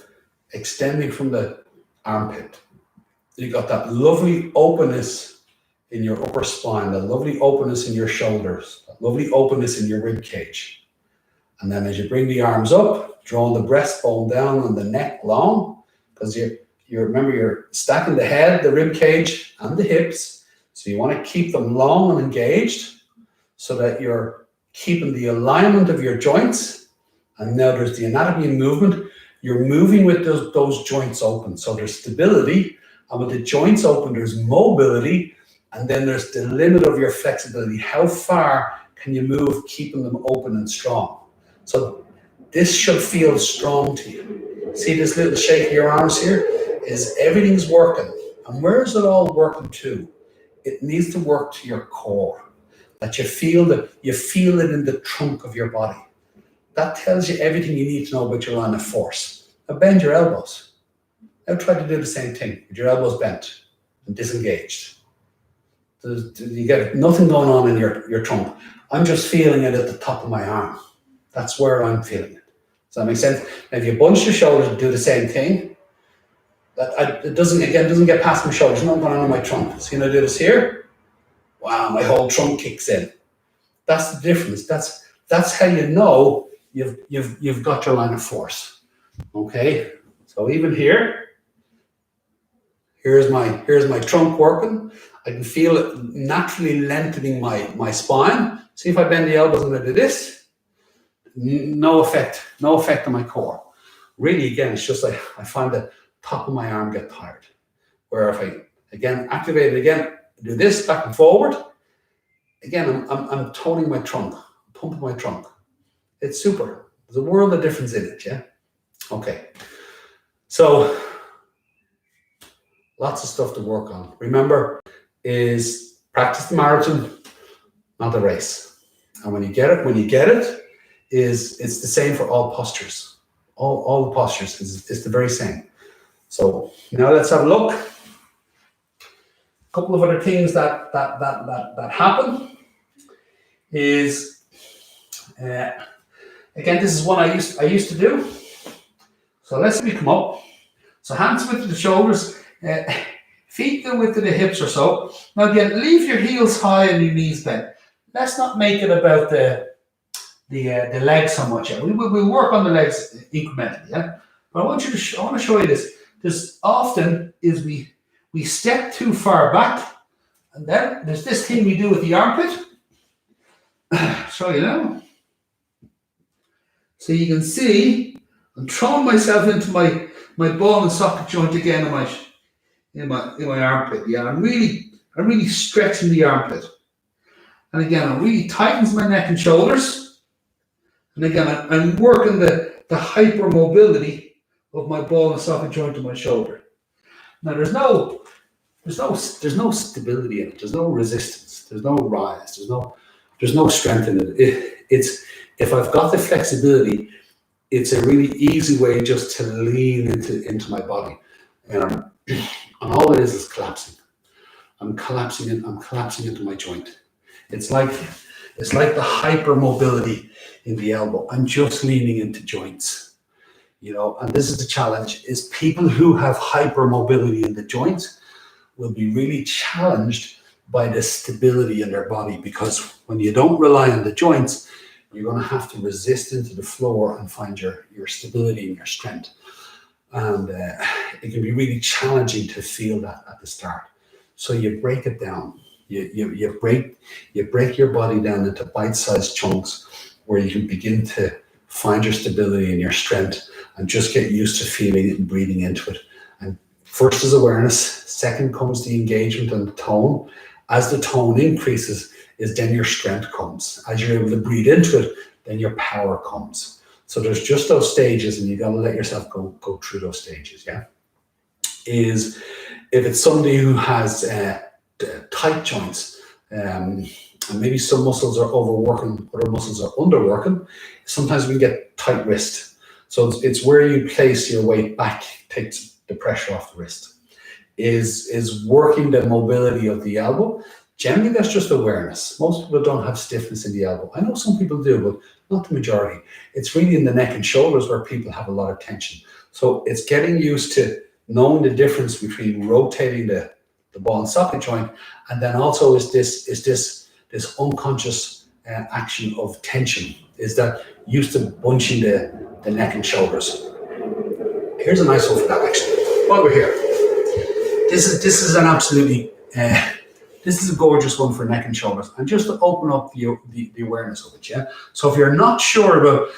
extending from the armpit. You've got that lovely openness in your upper spine, that lovely openness in your shoulders, that lovely openness in your rib cage. And then as you bring the arms up, drawing the breastbone down and the neck long, because you remember you're stacking the head, the rib cage, and the hips. So you want to keep them long and engaged so that you're keeping the alignment of your joints. And now there's the anatomy and movement. You're moving with those joints open. So there's stability, and with the joints open, there's mobility, and then there's the limit of your flexibility. How far can you move keeping them open and strong? So this should feel strong to you. See this little shake of your arms here? Is everything's working. And where is it all working to? It needs to work to your core. That you feel it in the trunk of your body. That tells you everything you need to know about your line of force. Now bend your elbows. Now try to do the same thing with your elbows bent and disengaged. You get nothing going on in your trunk. I'm just feeling it at the top of my arm. That's where I'm feeling it. Does that make sense? Now if you bunch your shoulders and do the same thing, it doesn't get past my shoulders. Nothing going on in my trunk. See when I do this here? Wow, my whole trunk kicks in. That's the difference. That's how you know you've got your line of force. Okay? So even here's my trunk working. I can feel it naturally lengthening my spine. See if I bend the elbows and I do this, no effect on my core. Really, again, it's just like I find the top of my arm get tired. Where if I again activate it again, do this back and forward. Again, I'm toning my trunk, pumping my trunk. It's super. There's a world of difference in it, yeah? Okay. So lots of stuff to work on. Remember, is practice the marathon, not the race. And when you get it, it's the same for all postures. All the postures is the very same. So now let's have a look. A couple of other things that happen is again, this is one I used to do. So let's say we come up. So hands width to the shoulders, feet the width of the hips or so. Now again, leave your heels high and your knees bent. Let's not make it about the legs so much. Yeah? We'll work on the legs incrementally. Yeah, but I want to show you this. This often is we step too far back, and then there's this thing we do with the armpit. Show you now. So you can see I'm throwing myself into my ball and socket joint again in my armpit. Yeah, I'm really stretching the armpit. And again, it really tightens my neck and shoulders. And again, I'm working the hypermobility of my ball and socket joint to my shoulder. Now there's no stability in it. There's no resistance. There's no rise. There's no strength in it. It's if I've got the flexibility, it's a really easy way just to lean into my body. And all it is collapsing. I'm collapsing into my joint. It's like the hypermobility in the elbow. I'm just leaning into joints. You know, and this is the challenge, is people who have hypermobility in the joints will be really challenged by the stability in their body, because when you don't rely on the joints, you're going to have to resist into the floor and find your stability and your strength. And it can be really challenging to feel that at the start. So you break it down. You break your body down into bite-sized chunks where you can begin to find your stability and your strength and just get used to feeling it and breathing into it. And first is awareness. Second comes the engagement and the tone. As the tone increases, is then your strength comes. As you're able to breathe into it, then your power comes. So there's just those stages, and you got to let yourself go through those stages. Yeah. Is if it's somebody who has tight joints, and maybe some muscles are overworking, other muscles are underworking. Sometimes we get tight wrist. So it's where you place your weight back, takes the pressure off the wrist. Is working the mobility of the elbow. Generally, that's just awareness. Most people don't have stiffness in the elbow. I know some people do, but not the majority. It's really in the neck and shoulders where people have a lot of tension. So it's getting used to knowing the difference between rotating the ball and socket joint, and then also is this unconscious action of tension. Is that used to bunching the neck and shoulders. Here's a nice one for that actually. While we're here, this is an absolutely this is a gorgeous one for neck and shoulders, and just to open up the awareness of it. Yeah. So if you're not sure about,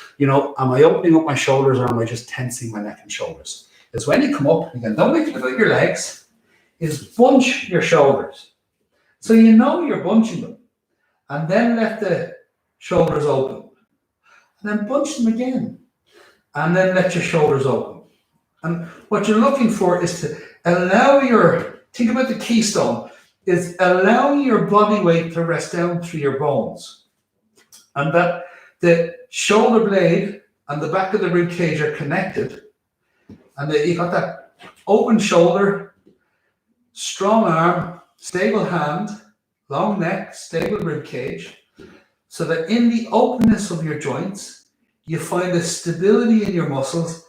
am I opening up my shoulders or am I just tensing my neck and shoulders? It's when you come up again. Don't make it look like your legs. Is bunch your shoulders, so you're bunching them, and then let the shoulders open, and then bunch them again, and then let your shoulders open. And what you're looking for is to allow think about the keystone, is allowing your body weight to rest down through your bones. And that the shoulder blade and the back of the rib cage are connected. And that you got that open shoulder, strong arm, stable hand, long neck, stable rib cage. So that in the openness of your joints, you find a stability in your muscles.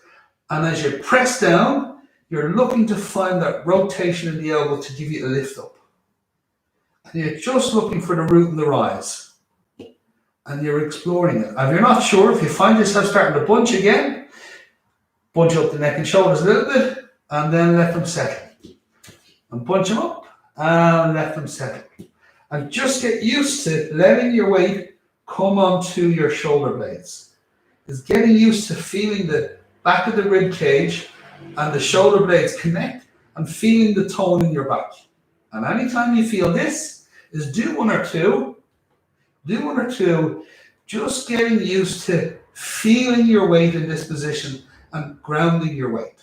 And as you press down, you're looking to find that rotation in the elbow to give you a lift up. And you're just looking for the root and the rise. And you're exploring it. And if you're not sure, if you find yourself starting to bunch again, bunch up the neck and shoulders a little bit, and then let them settle. And bunch them up, and let them settle. And just get used to letting your weight come onto your shoulder blades. It's getting used to feeling the back of the rib cage and the shoulder blades connect, and feeling the tone in your back. And anytime you feel this, is do one or two, just getting used to feeling your weight in this position and grounding your weight.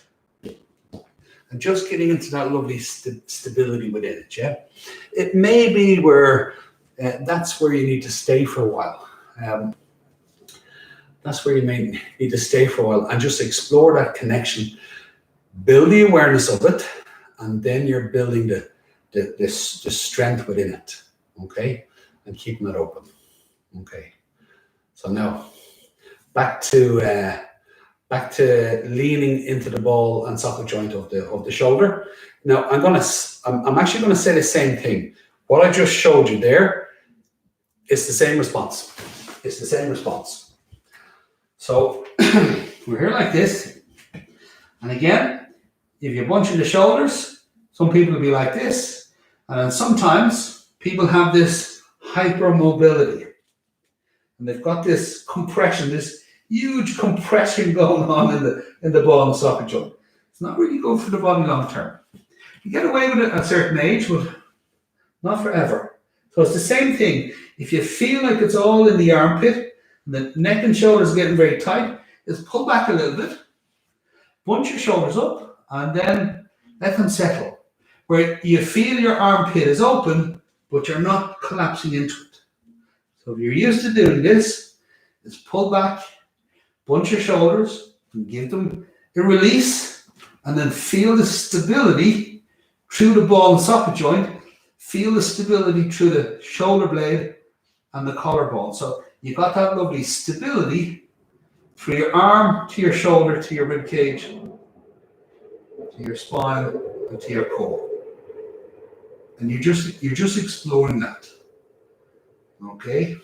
And just getting into that lovely stability within it, yeah? It may be where, that's where you need to stay for a while. That's where you may need to stay for a while and just explore that connection, build the awareness of it, and then you're building the strength within it, okay? And keeping it open, okay? So now, back to leaning into the ball and socket joint of the shoulder. Now I'm actually gonna say the same thing. What I just showed you there is the same response. It's the same response. So we're here like this, and again, if you're bunching the shoulders, some people will be like this, and then sometimes people have this hypermobility, and they've got this compression, this huge compression going on in the ball and socket joint. It's not really good for the body long term. You get away with it at a certain age, but not forever. So it's the same thing. If you feel like it's all in the armpit, and the neck and shoulders are getting very tight, is pull back a little bit, bunch your shoulders up, and then let them settle. Where you feel your armpit is open, but you're not collapsing into it. So if you're used to doing this, is pull back, bunch your shoulders, and give them a release, and then feel the stability through the ball and socket joint, feel the stability through the shoulder blade and the collarbone. So you got that lovely stability through your arm, to your shoulder, to your rib cage, to your spine, and to your core. And you're just exploring that. Okay?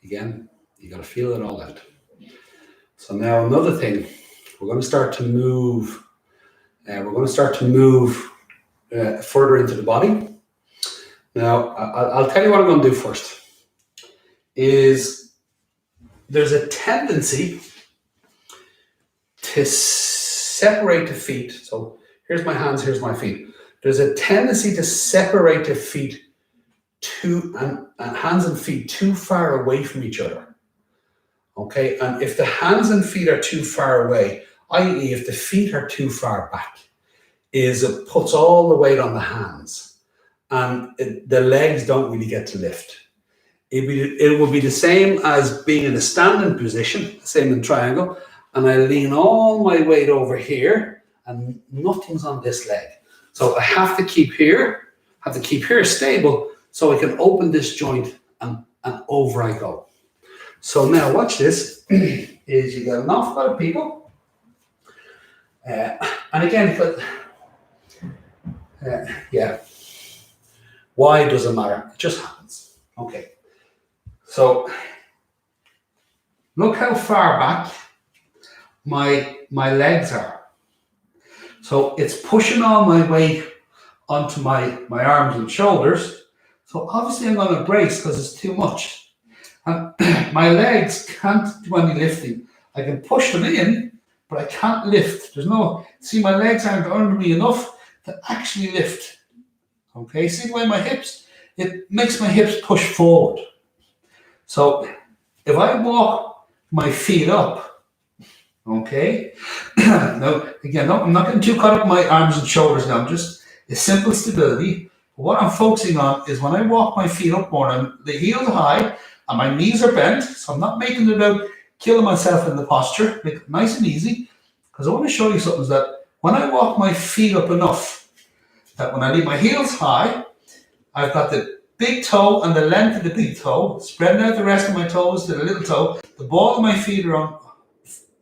Again, you got to feel it all out. So now another thing, we're going to start to move. Further into the body. Now, I'll tell you what I'm going to do first. Is there's a tendency to separate the feet. So here's my hands, here's my feet. There's a tendency to separate the feet and hands and feet too far away from each other. Okay, and if the hands and feet are too far away, i.e. if the feet are too far back, is it puts all the weight on the hands, and the legs don't really get to lift. It will be the same as being in a standing position, same in triangle, and I lean all my weight over here and nothing's on this leg. So I have to keep here stable so I can open this joint and over I go. So now watch this, is you get an awful lot of people, and again, yeah, why doesn't matter, it just happens. Okay. So look how far back my legs are. So it's pushing all my weight onto my arms and shoulders. So obviously I'm going to brace because it's too much. And my legs can't do any lifting. I can push them in, but I can't lift. See, my legs aren't under me enough to actually lift. Okay, see the way my hips, it makes my hips push forward. So if I walk my feet up, okay, now again, I'm not getting too caught up in my arms and shoulders now, I'm just a simple stability. What I'm focusing on is when I walk my feet up more, and the heels are high and my knees are bent, so I'm not making it about killing myself in the posture, make it nice and easy, because I want to show you something, is that when I walk my feet up enough, that when I leave my heels high, I've got the big toe and the length of the big toe, spreading out the rest of my toes to the little toe. The ball of my feet are on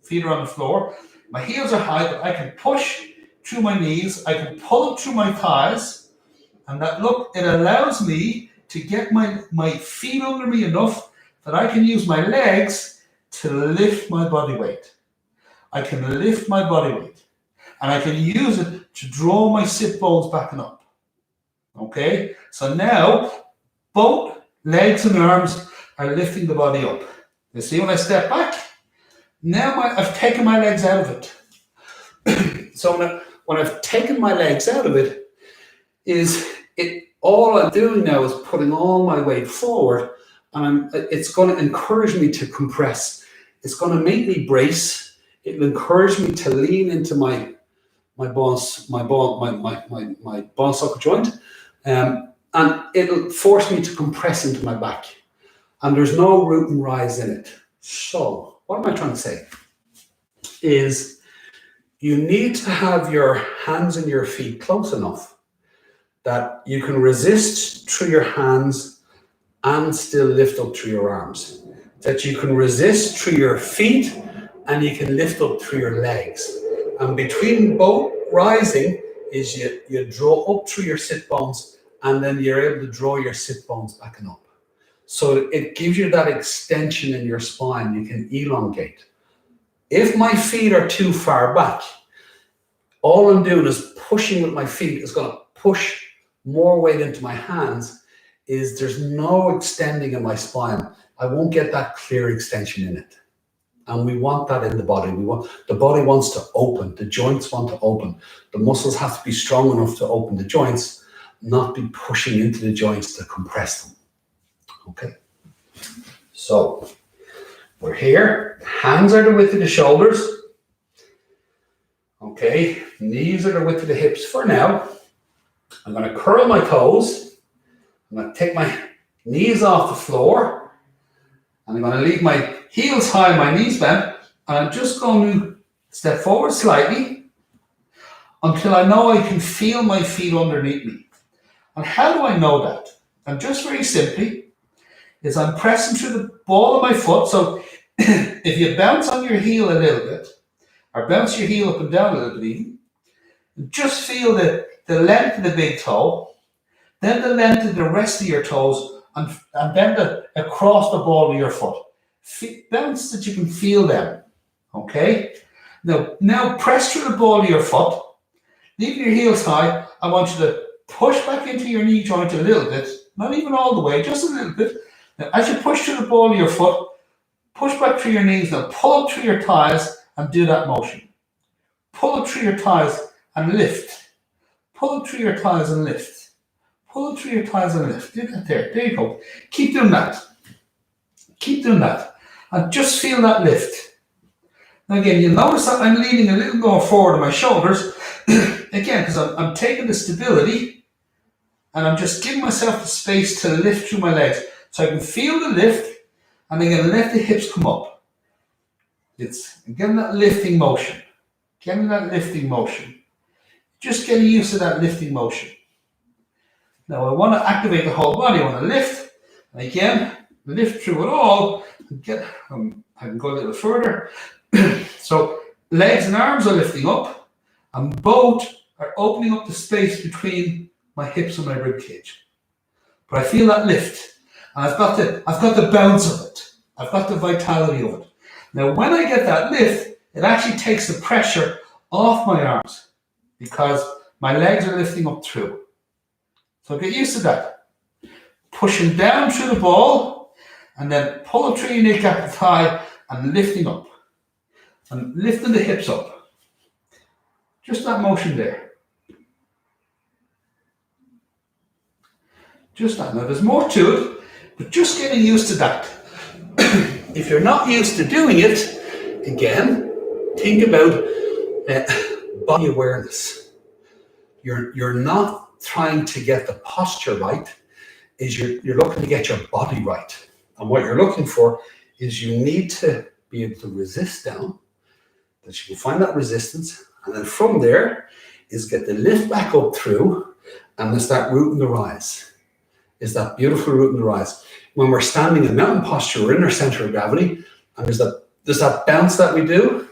the floor. My heels are high, but I can push through my knees. I can pull up through my thighs. And that, look, it allows me to get my feet under me enough that I can use my legs to lift my body weight. I can lift my body weight. And I can use it to draw my sit bones back and up. Okay? So now, both legs and arms are lifting the body up. You see when I step back? Now I've taken my legs out of it. So when I've taken my legs out of it, all I'm doing now is putting all my weight forward, and it's going to encourage me to compress. It's going to make me brace. It'll encourage me to lean into my ball socket joint, and it'll force me to compress into my back. And there's no root and rise in it. So what am I trying to say? Is you need to have your hands and your feet close enough that you can resist through your hands and still lift up through your arms. That you can resist through your feet and you can lift up through your legs. And between both rising is you draw up through your sit bones, and then you're able to draw your sit bones back and up. So it gives you that extension in your spine. You can elongate. If my feet are too far back, all I'm doing is pushing with my feet is going to push more weight into my hands. There's no extending in my spine. I won't get that clear extension in it. And we want that in the body. The body wants to open. The joints want to open. The muscles have to be strong enough to open the joints, not be pushing into the joints to compress them. Okay. So we're here. Hands are the width of the shoulders. Okay. Knees are the width of the hips for now. I'm going to curl my toes. I'm going to take my knees off the floor. And I'm going to leave my heels high, my knees bent. And I'm just going to step forward slightly until I know I can feel my feet underneath me. And how do I know that? And just very simply, is I'm pressing through the ball of my foot. So if you bounce on your heel a little bit, or bounce your heel up and down a little bit even, just feel the length of the big toe, then the length of the rest of your toes, and then across the ball of your foot. Bounce that you can feel them. Okay? Now press through the ball of your foot, leave your heels high. I want you to push back into your knee joint a little bit, not even all the way, just a little bit. Now, as you push through the ball of your foot, push back through your knees. Now, pull up through your thighs and do that motion. Pull up through your thighs and lift. Pull up through your thighs and lift. Pull up through your thighs and lift. Do that there. There you go. Keep doing that. Keep doing that. And just feel that lift. Now again, you'll notice that I'm leaning a little more forward on my shoulders, again, because I'm taking the stability and I'm just giving myself the space to lift through my legs. So I can feel the lift and I'm going to let the hips come up. It's getting that lifting motion. Getting that lifting motion. Just getting used to that lifting motion. Now I want to activate the whole body. I want to lift. And again, lift through it all. I can go a little further. So legs and arms are lifting up. And both are opening up the space between my hips and my rib cage. But I feel that lift. And I've got the bounce of it. I've got the vitality of it. Now when I get that lift, it actually takes the pressure off my arms because my legs are lifting up through. So get used to that. Pushing down through the ball and then pull up through your kneecap and thigh and lifting up. And lifting the hips up. Just that motion there. Just that. Now there's more to it, but just getting used to that. If you're not used to doing it, again, think about body awareness. You're not trying to get the posture right, you're looking to get your body right. And what you're looking for is you need to be able to resist down, that you can find that resistance, and then from there is get the lift back up through, and it's that root and the rise. Is that beautiful root and the rise. When we're standing in mountain posture, we're in our center of gravity, and there's that bounce that we do.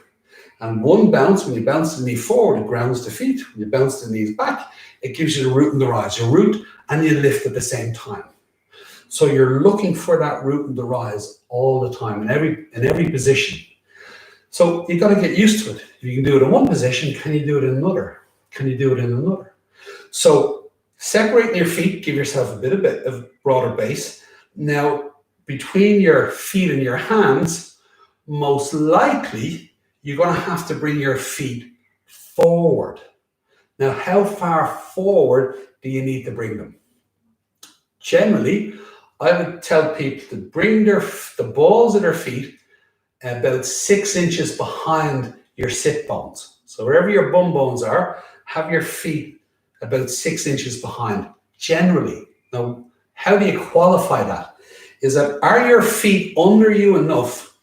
And one bounce, when you bounce the knee forward, it grounds the feet. When you bounce the knees back, it gives you the root and the rise. You root and you lift at the same time. So you're looking for that root and the rise all the time in every position. So you've got to get used to it. If you can do it in one position, can you do it in another? Can you do it in another? So separating your feet, give yourself a bit of broader base. Now, between your feet and your hands, most likely, you're going to have to bring your feet forward. Now, how far forward do you need to bring them? Generally, I would tell people to bring the balls of their feet about 6 inches behind your sit bones. So wherever your bum bones are, have your feet about 6 inches behind, generally. Now, how do you qualify that? Is that, are your feet under you enough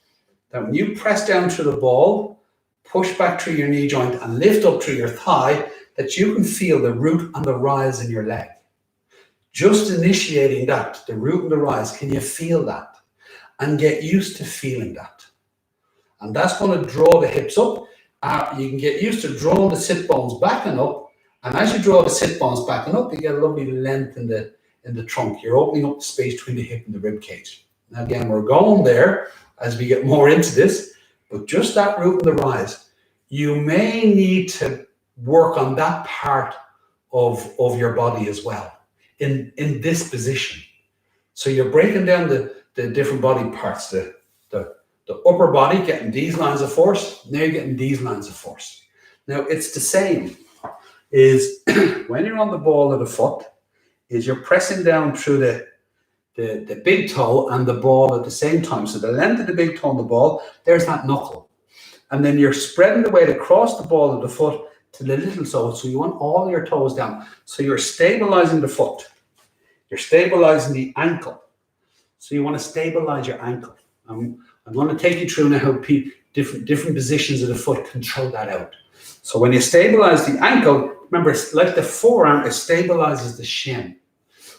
that when you press down through the ball, push back through your knee joint and lift up through your thigh, that you can feel the root and the rise in your leg? Just initiating that, the root and the rise, can you feel that? And get used to feeling that. And that's going to draw the hips up. You can get used to drawing the sit bones back and up. And as you draw the sit bones back and up, you get a lovely length in the trunk. You're opening up the space between the hip and the rib cage. Now again, we're going there as we get more into this, but just that root and the rise, you may need to work on that part of your body as well in this position. So you're breaking down the different body parts, the upper body getting these lines of force, now you're getting these lines of force. Now it's the same, is when you're on the ball of the foot, is you're pressing down through the big toe and the ball at the same time. So the length of the big toe and the ball, there's that knuckle. And then you're spreading the weight across the ball of the foot to the little toe. So you want all your toes down. So you're stabilizing the foot. You're stabilizing the ankle. So you want to stabilize your ankle. I'm going to take you through now how different positions of the foot control that out. So when you stabilize the ankle, remember, it's like the forearm, it stabilizes the shin.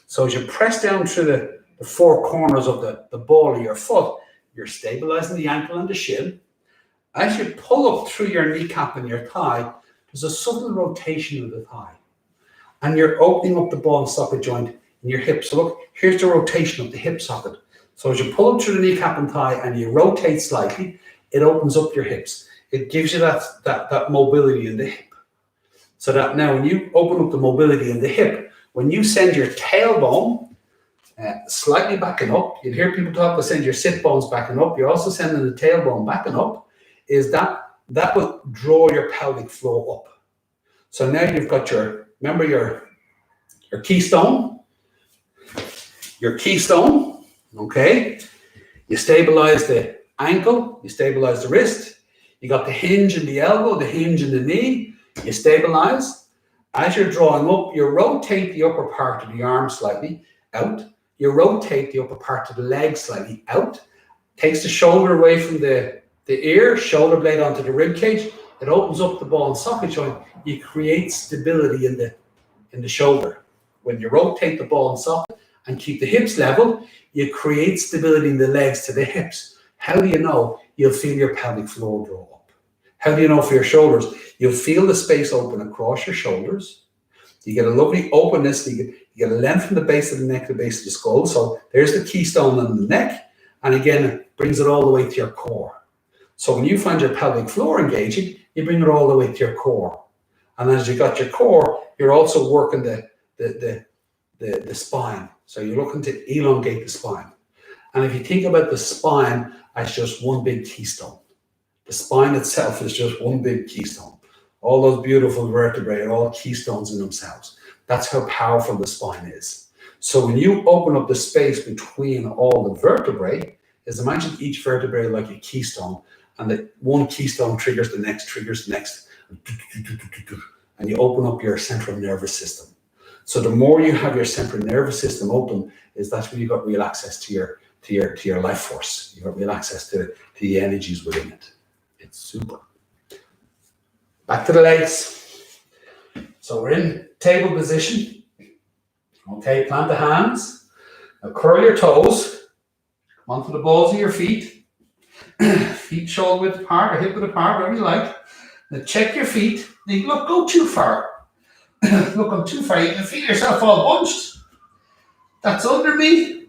So as you press down through the four corners of the ball of your foot, you're stabilizing the ankle and the shin. As you pull up through your kneecap and your thigh, there's a subtle rotation of the thigh. And you're opening up the ball and socket joint in your hip. So look, here's the rotation of the hip socket. So as you pull up through the kneecap and thigh and you rotate slightly, it opens up your hips. It gives you that mobility in the hip. So that now when you open up the mobility in the hip, when you send your tailbone slightly backing up, you'll hear people talk about send your sit bones backing up, you're also sending the tailbone backing up, is that will draw your pelvic floor up. So now you've got remember your keystone, okay? You stabilize the ankle, you stabilize the wrist, You got the hinge in the elbow, the hinge in the knee. You stabilize. As you're drawing up, you rotate the upper part of the arm slightly out. You rotate the upper part of the leg slightly out. Takes the shoulder away from the ear, shoulder blade onto the rib cage. It opens up the ball and socket joint. You create stability in the shoulder. When you rotate the ball and socket and keep the hips level, you create stability in the legs to the hips. How do you know? You'll feel your pelvic floor draw up. How do you know for your shoulders? You'll feel the space open across your shoulders. You get a lovely openness. You get a length from the base of the neck to the base of the skull. So there's the keystone on the neck. And again, it brings it all the way to your core. So when you find your pelvic floor engaging, you bring it all the way to your core. And as you got your core, you're also working the spine. So you're looking to elongate the spine. And if you think about the spine as just one big keystone, the spine itself is just one big keystone. All those beautiful vertebrae are all keystones in themselves. That's how powerful the spine is. So when you open up the space between all the vertebrae, is imagine each vertebrae like a keystone, and that one keystone triggers the next, and you open up your central nervous system. So the more you have your central nervous system open, that's when you got real access to your life force. You got real access to the energies within it. It's super. Back to the legs. So we're in table position. Okay, plant the hands. Now curl your toes. Come onto the balls of your feet. Feet shoulder width apart or hip width apart, whatever you like. Now check your feet. Now look, go too far. Look, I'm too far. You can feel yourself all bunched. That's under me.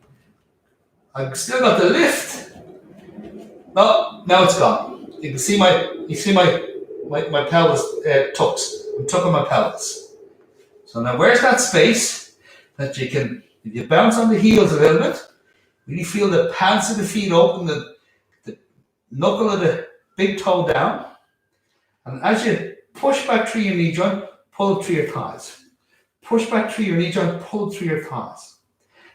I've still got the lift. Oh, now it's gone. You can see my pelvis tucks. I'm tucking my pelvis. So now where's that space that you can, if you bounce on the heels a little bit, really feel the pads of the feet open, the knuckle of the big toe down. And as you push back through your knee joint, pull it through your thighs. Push back through your knee joint, pull it through your thighs.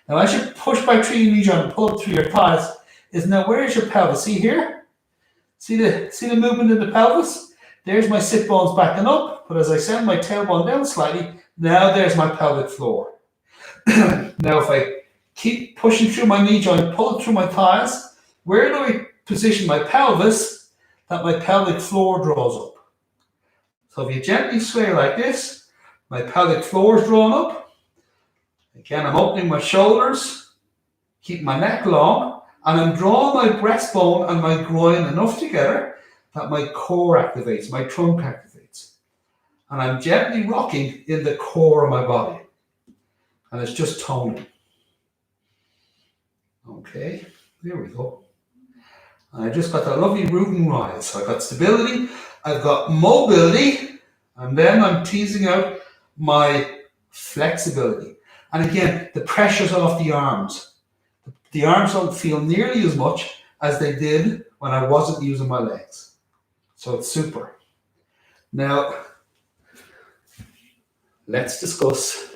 Now as you push back through your knee joint and pull it through your thighs, where is your pelvis? See here? See the movement in the pelvis? There's my sit bones backing up, but as I send my tailbone down slightly, now there's my pelvic floor. Now if I keep pushing through my knee joint, pull it through my thighs, where do I position my pelvis that my pelvic floor draws up? So if you gently sway like this, my pelvic floor is drawn up. Again, I'm opening my shoulders, keep my neck long, and I'm drawing my breastbone and my groin enough together that my core activates, my trunk activates. And I'm gently rocking in the core of my body. And it's just toning. Okay, there we go. And I just got that lovely root and rise. So I've got stability, I've got mobility, and then I'm teasing out my flexibility. And again, the pressure's off the arms. The arms don't feel nearly as much as they did when I wasn't using my legs. So it's super. Now, let's discuss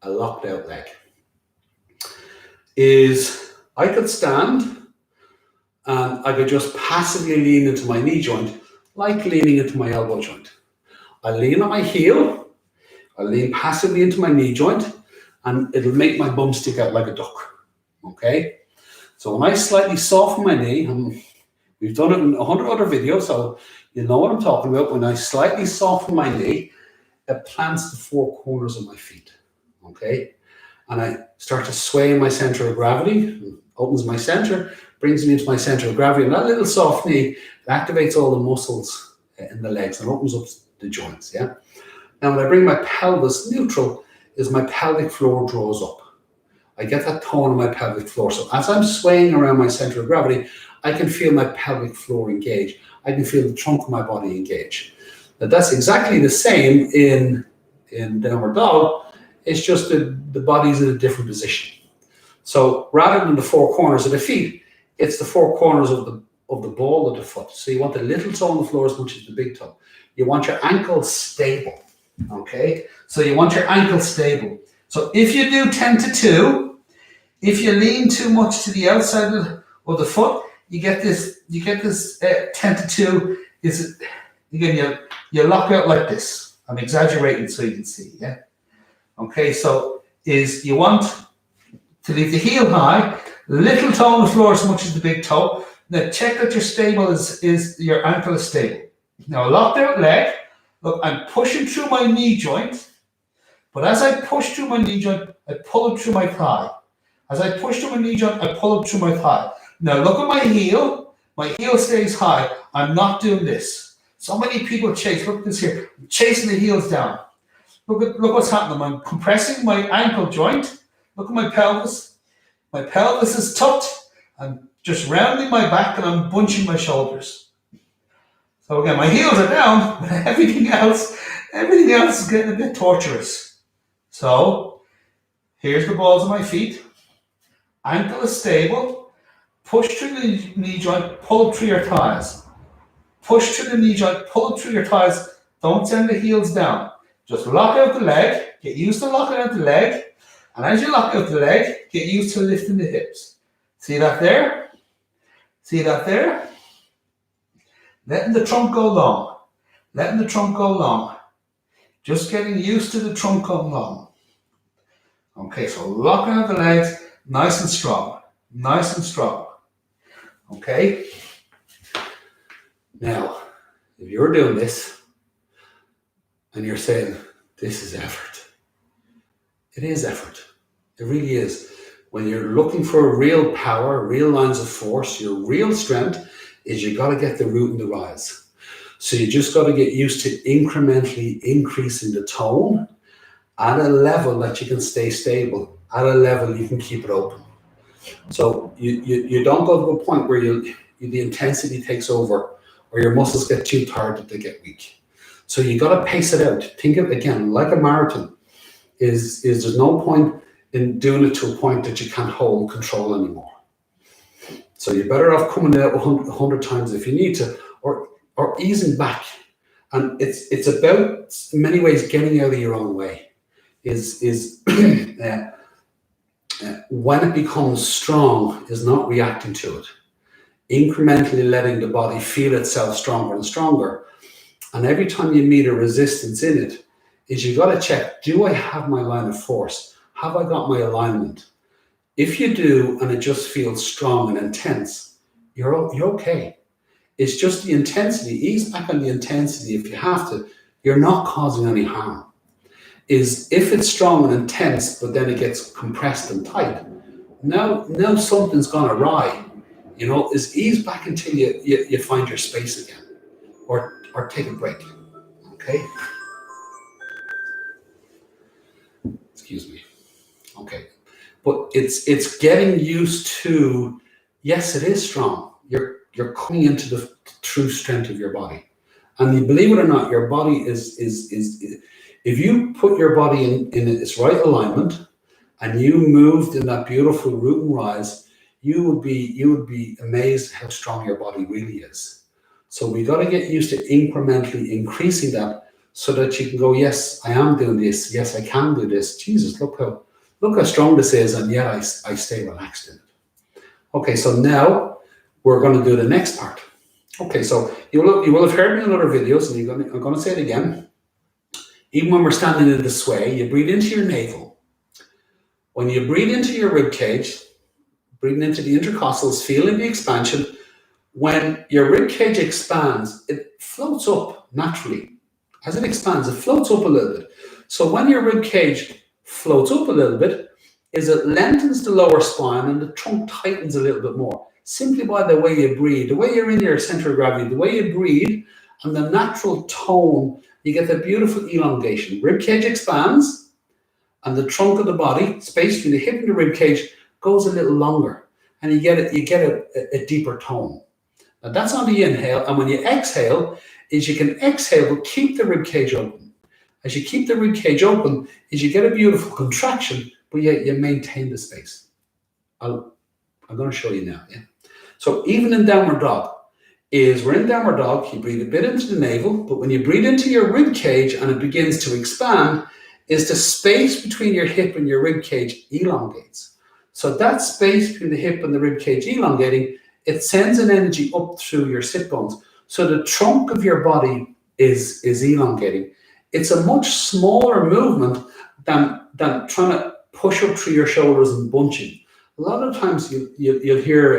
a locked out leg. I could stand and I could just passively lean into my knee joint, like leaning into my elbow joint. I lean on my heel, I lean passively into my knee joint, and it'll make my bum stick out like a duck. Okay? So when I slightly soften my knee, we've done it in 100 other videos, so you know what I'm talking about. When I slightly soften my knee, it plants the four corners of my feet. Okay? And I start to sway in my center of gravity, opens my center, brings me into my center of gravity, and that little soft knee, it activates all the muscles in the legs and opens up the joints, yeah? Now, when I bring my pelvis neutral, is my pelvic floor draws up. I get that tone in my pelvic floor. So as I'm swaying around my center of gravity, I can feel my pelvic floor engage. I can feel the trunk of my body engage. Now, that's exactly the same in downward dog. It's just that the body's in a different position. So rather than the four corners of the feet, it's the four corners of the ball of the foot. So you want the little toe on the floor as much as the big toe. You want your ankle stable, okay? So you want your ankle stable. So if you do 10 to 2, if you lean too much to the outside of the foot, you get this 10 to 2 is, again, you lock out like this. I'm exaggerating so you can see, yeah? Okay, so is you want to leave the heel high, little toe on the floor as much as the big toe. Now check that you're stable, is your ankle is stable. Now locked out leg, look, I'm pushing through my knee joint, but as I push through my knee joint, I pull it through my thigh. As I push through my knee joint, I pull it through my thigh. Now look at my heel stays high. I'm not doing this. So many people chase, look at this here, I'm chasing the heels down. Look what's happening. I'm compressing my ankle joint. Look at my pelvis. My pelvis is tucked. I'm just rounding my back and I'm bunching my shoulders. So again, my heels are down, but everything else is getting a bit torturous. So here's the balls of my feet. Ankle is stable. Push through the knee joint, pull up through your thighs. Push through the knee joint, pull up through your thighs. Don't send the heels down. Just lock out the leg, get used to locking out the leg, and as you lock out the leg, get used to lifting the hips. See that there? See that there? Letting the trunk go long. Letting the trunk go long. Just getting used to the trunk going long. Okay, so locking out the legs, nice and strong. Nice and strong. Okay? Now, if you're doing this, and you're saying, this is effort. It is effort. It really is. When you're looking for real power, real lines of force, your real strength is you got to get the root and the rise. So you just got to get used to incrementally increasing the tone at a level that you can stay stable, at a level you can keep it open. So you don't go to a point where the intensity takes over or your muscles get too tired that they get weak. So you got to pace it out. Think of it again like a marathon. Is there's no point in doing it to a point that you can't hold control anymore. So you're better off coming out 100 times if you need to, or easing back. And it's about, in many ways, getting out of your own way. When it becomes strong, is not reacting to it. Incrementally letting the body feel itself stronger and stronger. And every time you meet a resistance in it, is you got to check, do I have my line of force? Have I got my alignment? If you do, and it just feels strong and intense, you're okay. It's just the intensity. Ease back on the intensity if you have to. You're not causing any harm. Is if it's strong and intense, but then it gets compressed and tight, now something's gone awry. Is ease back until you find your space again. Or take a break, okay? Excuse me. Okay, but it's getting used to. Yes, it is strong. You're coming into the true strength of your body, and believe it or not, your body is if you put your body in its right alignment, and you moved in that beautiful root and rise, you would be amazed how strong your body really is. So we got to get used to incrementally increasing that so that you can go, yes, I am doing this. Yes, I can do this. Jesus, look how strong this is. And yet I stay relaxed in it. Okay, so now we're going to do the next part. Okay, so you will have heard me in other videos, and I'm going to say it again. Even when we're standing in the sway, you breathe into your navel. When you breathe into your rib cage, breathing into the intercostals, feeling the expansion. When your rib cage expands, it floats up naturally. As it expands, it floats up a little bit. So when your rib cage floats up a little bit, it lengthens the lower spine and the trunk tightens a little bit more. Simply by the way you breathe, the way you're in your center of gravity, the way you breathe, and the natural tone, you get the beautiful elongation. Rib cage expands, and the trunk of the body, space between the hip and the rib cage, goes a little longer, and you get a deeper tone. Now that's on the inhale, and when you exhale, you can exhale but keep the rib cage open. As you keep the rib cage open, you get a beautiful contraction, but you maintain the space. I'm going to show you now. Yeah. So even in downward dog, we're in downward dog, you breathe a bit into the navel, but when you breathe into your rib cage and it begins to expand, the space between your hip and your rib cage elongates. So that space between the hip and the rib cage elongating, it sends an energy up through your sit bones. So the trunk of your body is elongating. It's a much smaller movement than trying to push up through your shoulders and bunching. A lot of times you'll hear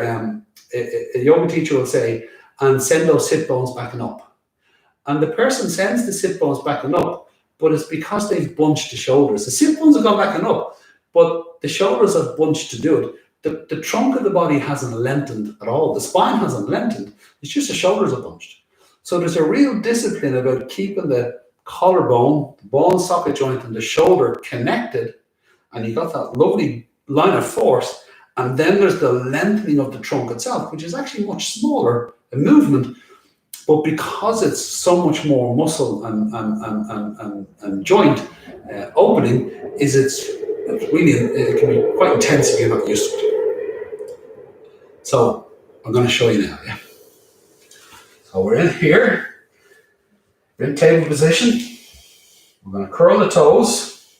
a yoga teacher will say, and send those sit bones backing up. And the person sends the sit bones backing up, but it's because they've bunched the shoulders. The sit bones have gone backing up, but the shoulders have bunched to do it. The trunk of the body hasn't lengthened at all. The spine hasn't lengthened. It's just the shoulders are bunched. So there's a real discipline about keeping the collarbone, the ball and socket joint, and the shoulder connected, and you got that lovely line of force. And then there's the lengthening of the trunk itself, which is actually much smaller a movement, but because it's so much more muscle and joint opening, it's really, it can be quite intense if you're not used to it. So I'm going to show you now. Yeah. So we're in here, we're in table position. We're going to curl the toes,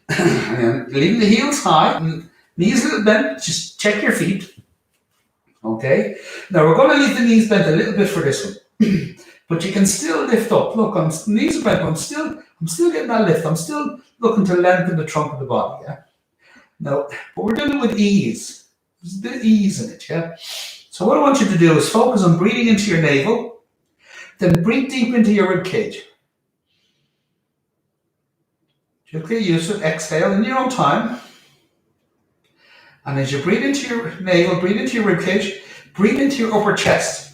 and leave the heels high, and knees a little bent. Just check your feet. Okay. Now we're going to leave the knees bent a little bit for this one, but you can still lift up. Look, knees are bent. I'm still getting that lift. I'm still looking to lengthen the trunk of the body. Yeah. Now, but we're doing it with ease. There's a bit of ease in it. Yeah. So what I want you to do is focus on breathing into your navel, then breathe deep into your rib cage. Just get used to it. Exhale in your own time. And as you breathe into your navel, breathe into your rib cage, breathe into your upper chest.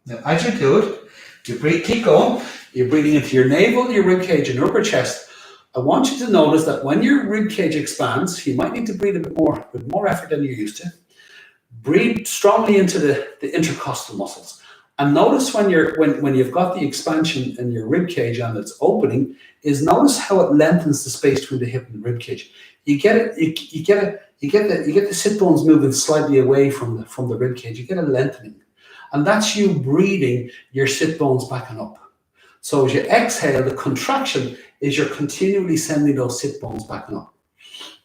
Now, as you do it, you breathe, keep going. You're breathing into your navel, your rib cage, and your upper chest. I want you to notice that when your rib cage expands, you might need to breathe a bit more, with more effort than you're used to. Breathe strongly into the intercostal muscles. And notice when you've got the expansion in your rib cage and it's opening, is notice how it lengthens the space between the hip and the rib cage. You get it. You get the sit bones moving slightly away from the rib cage. You get a lengthening, and that's you breathing your sit bones backing up. So as you exhale, the contraction is you're continually sending those sit bones backing up.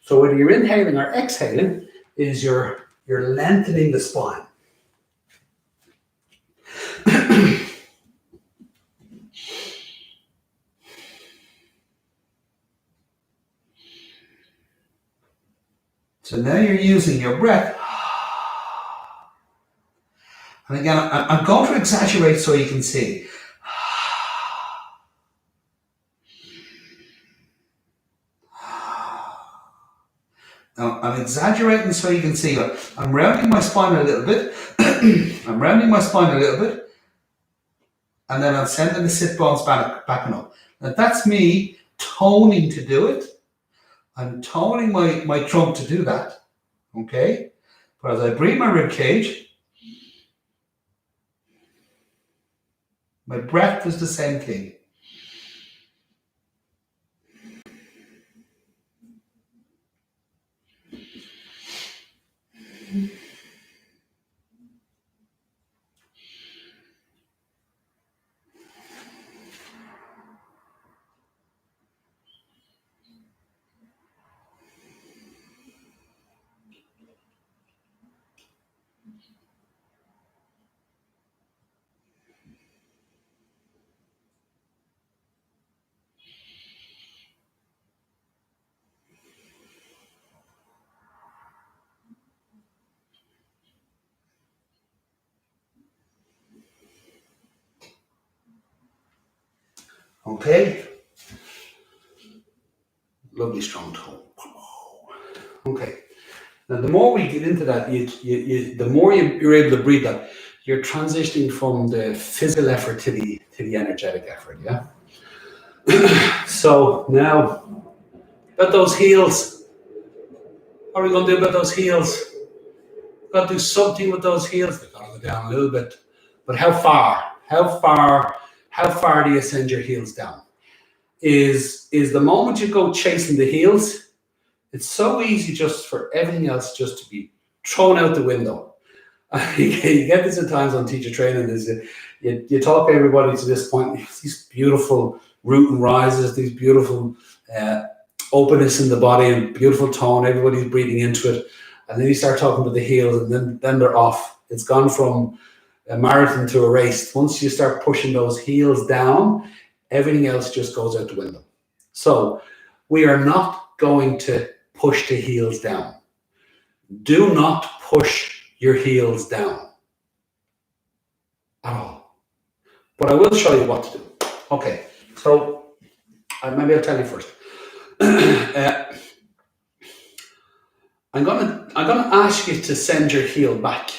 So whether you're inhaling or exhaling, is you're lengthening the spine. So now you're using your breath. And again, I'm going to exaggerate so you can see. Now, I'm exaggerating so you can see. I'm rounding my spine a little bit. I'm rounding my spine a little bit. And then I'm sending the sit bones backing up. Now, that's me toning to do it. I'm toning my trunk to do that. Okay? But as I breathe my rib cage, my breath is the same thing. Okay? Lovely strong tone. Okay. Now, the more we get into that, the more you're able to breathe that, you're transitioning from the physical effort to the energetic effort, yeah? So now, about those heels. What are we going to do about those heels? We've got to do something with those heels. They've got to go down a little bit. But how far? How far do you send your heels down? Is the moment you go chasing the heels, it's so easy just for everything else just to be thrown out the window. You get this at times on teacher training. You talk everybody to this point, these beautiful root and rises, these beautiful openness in the body and beautiful tone. Everybody's breathing into it. And then you start talking to the heels, and then they're off. It's gone from a marathon to a race. Once you start pushing those heels down, everything else just goes out the window. So we are not going to push the heels down. Do not push your heels down at all. But I will show you what to do. Okay, so maybe I'll tell you first. I'm gonna ask you to send your heel back.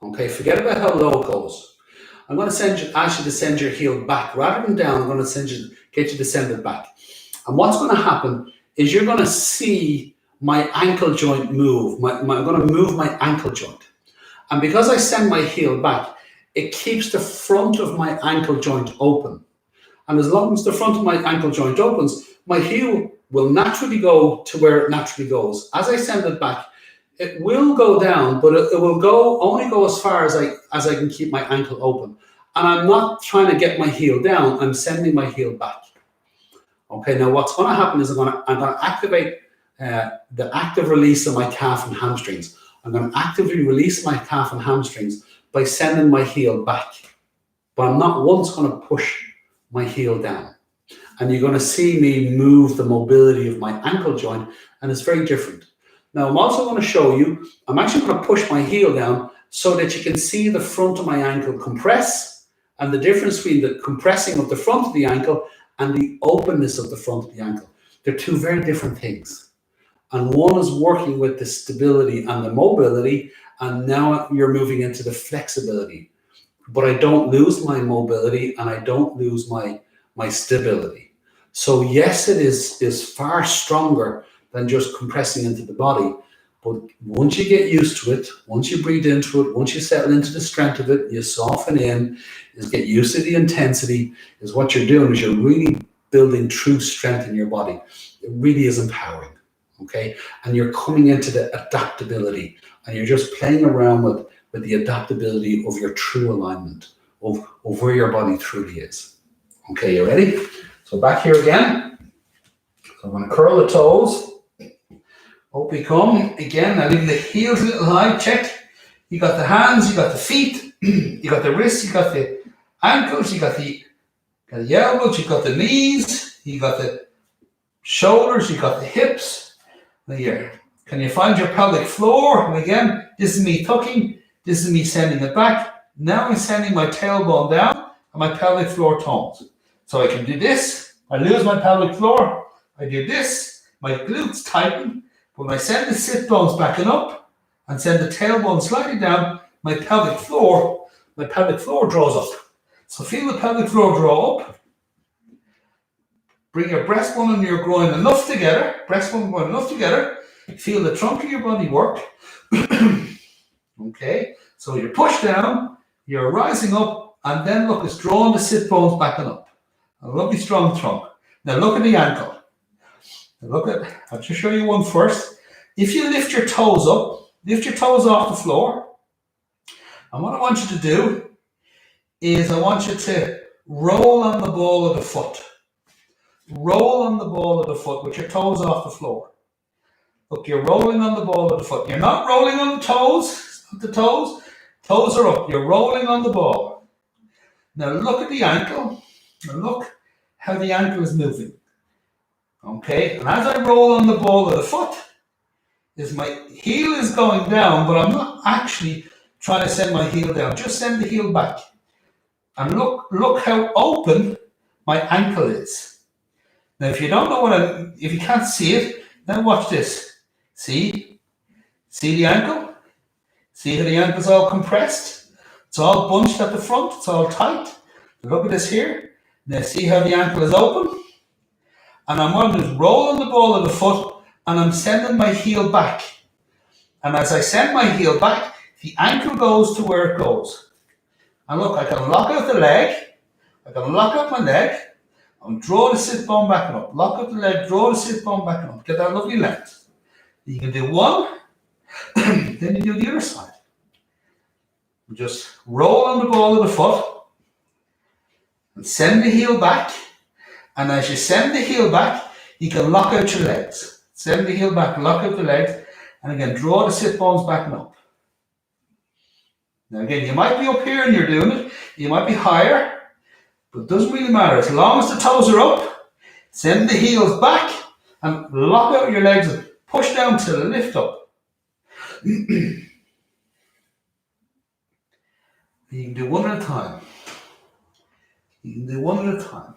Okay, forget about how low it goes. I'm gonna ask you to send your heel back rather than down. I'm gonna get you to send it back. And what's gonna happen is you're gonna see my ankle joint move. I'm gonna move my ankle joint. And because I send my heel back, it keeps the front of my ankle joint open. And as long as the front of my ankle joint opens, my heel will naturally go to where it naturally goes. As I send it back, it will go down, but it will only go as far as I can keep my ankle open. And I'm not trying to get my heel down, I'm sending my heel back. Okay, now what's going to happen is I'm going to activate the active release of my calf and hamstrings. I'm going to actively release my calf and hamstrings by sending my heel back. But I'm not once going to push my heel down. And you're going to see me move the mobility of my ankle joint, and it's very different. Now, I'm also going to show you, I'm actually going to push my heel down so that you can see the front of my ankle compress, and the difference between the compressing of the front of the ankle and the openness of the front of the ankle. They're two very different things. And one is working with the stability and the mobility, and now you're moving into the flexibility. But I don't lose my mobility and I don't lose my stability. So yes, it is far stronger than just compressing into the body. But once you get used to it, once you breathe into it, once you settle into the strength of it, you soften in, is get used to the intensity, is what you're doing is you're really building true strength in your body. It really is empowering, okay? And you're coming into the adaptability, and you're just playing around with the adaptability of your true alignment, of where your body truly is. Okay, you ready? So back here again. So I'm going to curl the toes. Up we come. Again, I leave the heels a little high. Check. You got the hands, you got the feet, you got the wrists, you got the ankles, you got the elbows, you got the knees, you got the shoulders, you got the hips. Here. Can you find your pelvic floor? And again, this is me tucking. This is me sending it back. Now I'm sending my tailbone down and my pelvic floor tones. So I can do this. I lose my pelvic floor. I do this. My glutes tighten. But when I send the sit bones backing up and send the tailbone slightly down, my pelvic floor draws up. So feel the pelvic floor draw up. Bring your breastbone and your groin enough together. Breastbone and groin enough together. Feel the trunk of your body work. Okay, so you're pushed down, you're rising up, and then look, it's drawing the sit bones backing up. A lovely strong trunk. Now look at the ankle. Now I'll just show you one first. If you lift your toes up, lift your toes off the floor, and what I want you to do is I want you to roll on the ball of the foot. Roll on the ball of the foot with your toes off the floor. Look, you're rolling on the ball of the foot. You're not rolling on the toes. The toes are up. You're rolling on the ball. Now look at the ankle. And look how the ankle is moving. Okay, and as I roll on the ball of the foot, my heel is going down, but I'm not actually trying to send my heel down. Just send the heel back. And look how open my ankle is. Now, if you don't know if you can't see it, then watch this. See the ankle? See how the ankle's all compressed? It's all bunched at the front. It's all tight. Look at this here. Now see how the ankle is open? And I'm going to roll on the ball of the foot and I'm sending my heel back. And as I send my heel back, the ankle goes to where it goes. And look, I can lock out the leg. I can lock out my leg and draw the sit bone back up. Lock out the leg, draw the sit bone back up. Get that lovely length. You can do one, then you do the other side. Just roll on the ball of the foot and send the heel back. And as you send the heel back, you can lock out your legs. Send the heel back, lock out the legs, and again, draw the sit bones back and up. Now again, you might be up here and you're doing it. You might be higher, but it doesn't really matter. As long as the toes are up, send the heels back and lock out your legs and push down to lift up. You can do one at a time. You can do one at a time.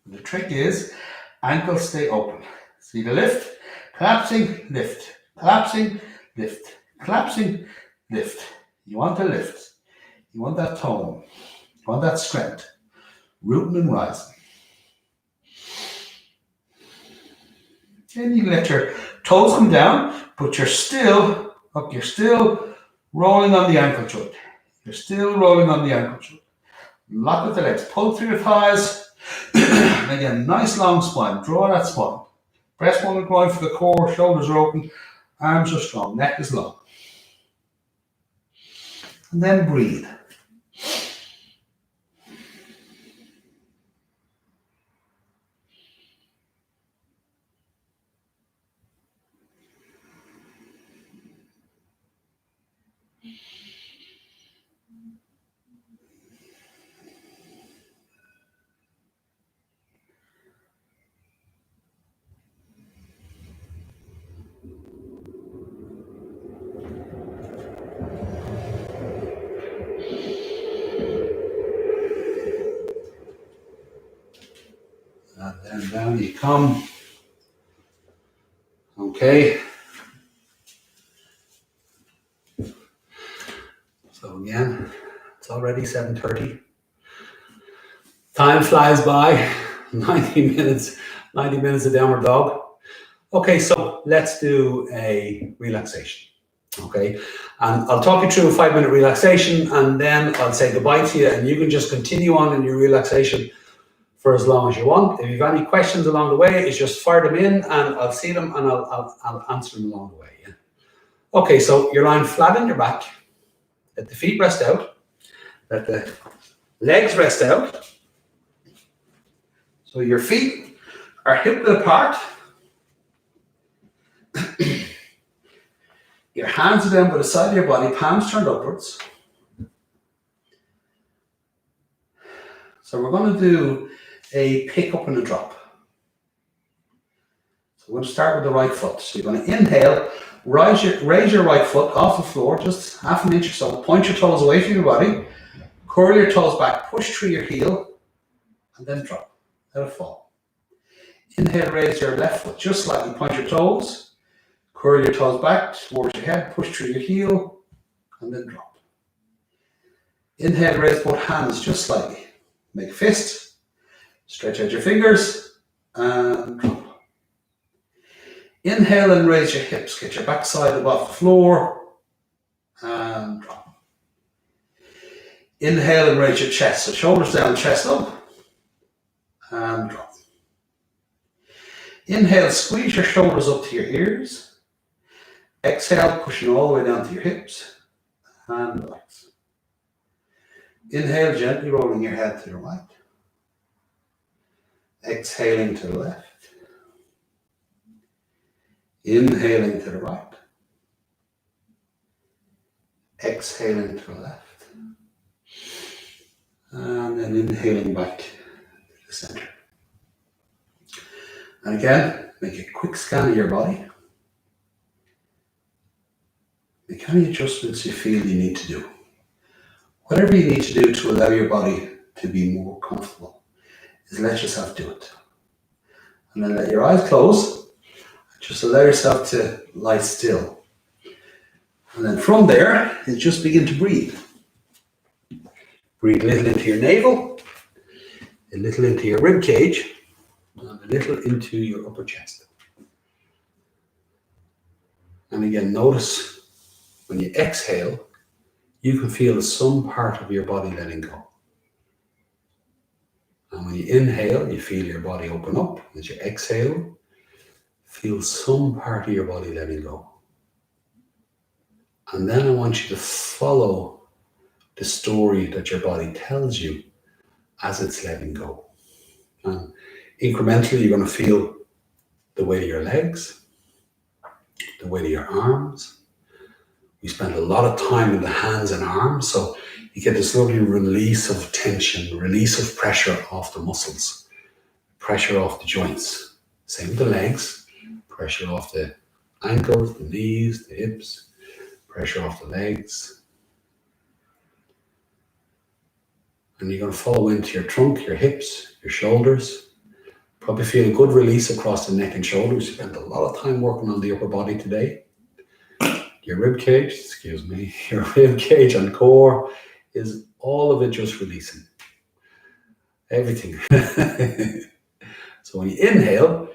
The trick is ankles stay open. See the lift? Collapsing, lift. Collapsing, lift. Collapsing, lift. You want to lift. You want that tone. You want that strength. Rooting and rising. And you let your toes come down, but you're still up. You're still rolling on the ankle joint. You're still rolling on the ankle joint. Lock with the legs. Pull through your thighs. And again, nice long spine. Draw that spine. Press one and groin for the core. Shoulders are open. Arms are strong. Neck is long. And then breathe. And then down you come. Okay. So again, it's already 7:30. Time flies by. 90 minutes of downward dog. Okay, so let's do a relaxation. Okay, and I'll talk you through a 5-minute relaxation, and then I'll say goodbye to you, and you can just continue on in your relaxation for as long as you want. If you've any questions along the way, it's just fire them in, and I'll see them, and I'll answer them along the way. Yeah? Okay, so you're lying flat on your back. Let the feet rest out. Let the legs rest out. So your feet are hip width apart. Your hands are down by the side of your body, palms turned upwards. So we're going to do a pick up and a drop. So we're going to start with the right foot. So you're going to inhale, raise your right foot off the floor, just half an inch or so. Point your toes away from your body. Curl your toes back, push through your heel, and then drop. Let it fall. Inhale, raise your left foot just slightly. Point your toes. Curl your toes back towards your head, push through your heel, and then drop. Inhale, raise both hands just slightly. Make a fist, stretch out your fingers, and drop. Inhale and raise your hips. Get your backside above the floor, and drop. Inhale and raise your chest. So shoulders down, chest up, and drop. Inhale, squeeze your shoulders up to your ears. Exhale, pushing all the way down to your hips, and relax. Inhale, gently rolling your head to the right. Exhaling to the left. Inhaling to the right. Exhaling to the left. And then inhaling back to the center. And again, make a quick scan of your body. Make any adjustments you feel you need to do. Whatever you need to do to allow your body to be more comfortable, is let yourself do it. And then let your eyes close. Just allow yourself to lie still. And then from there, you just begin to breathe. Breathe a little into your navel, a little into your rib cage, and a little into your upper chest. And again, notice when you exhale, you can feel some part of your body letting go. And when you inhale, you feel your body open up. As you exhale, feel some part of your body letting go. And then I want you to follow the story that your body tells you as it's letting go. And incrementally, you're going to feel the weight of your legs, the weight of your arms. We spend a lot of time in the hands and arms, so you get this lovely release of tension, release of pressure off the muscles, pressure off the joints. Same with the legs, pressure off the ankles, the knees, the hips, pressure off the legs. And you're going to follow into your trunk, your hips, your shoulders. Probably feel a good release across the neck and shoulders. You spent a lot of time working on the upper body today. Your rib cage, your rib cage and core is all of it just releasing. Everything. So when you inhale,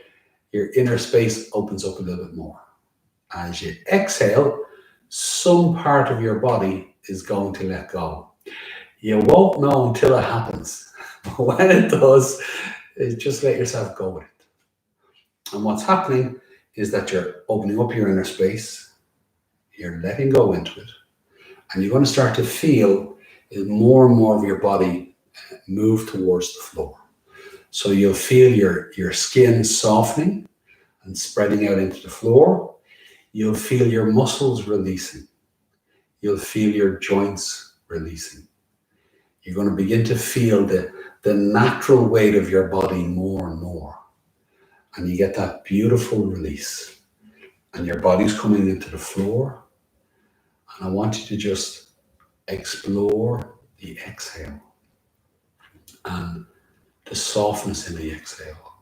your inner space opens up a little bit more. As you exhale, some part of your body is going to let go. You won't know until it happens. When it does, just let yourself go with it. And what's happening is that you're opening up your inner space, you're letting go into it, and you're going to start to feel more and more of your body move towards the floor. So you'll feel your skin softening and spreading out into the floor. You'll feel your muscles releasing. You'll feel your joints releasing. You're going to begin to feel the natural weight of your body more and more. And you get that beautiful release. And your body's coming into the floor. And I want you to just explore the exhale and the softness in the exhale.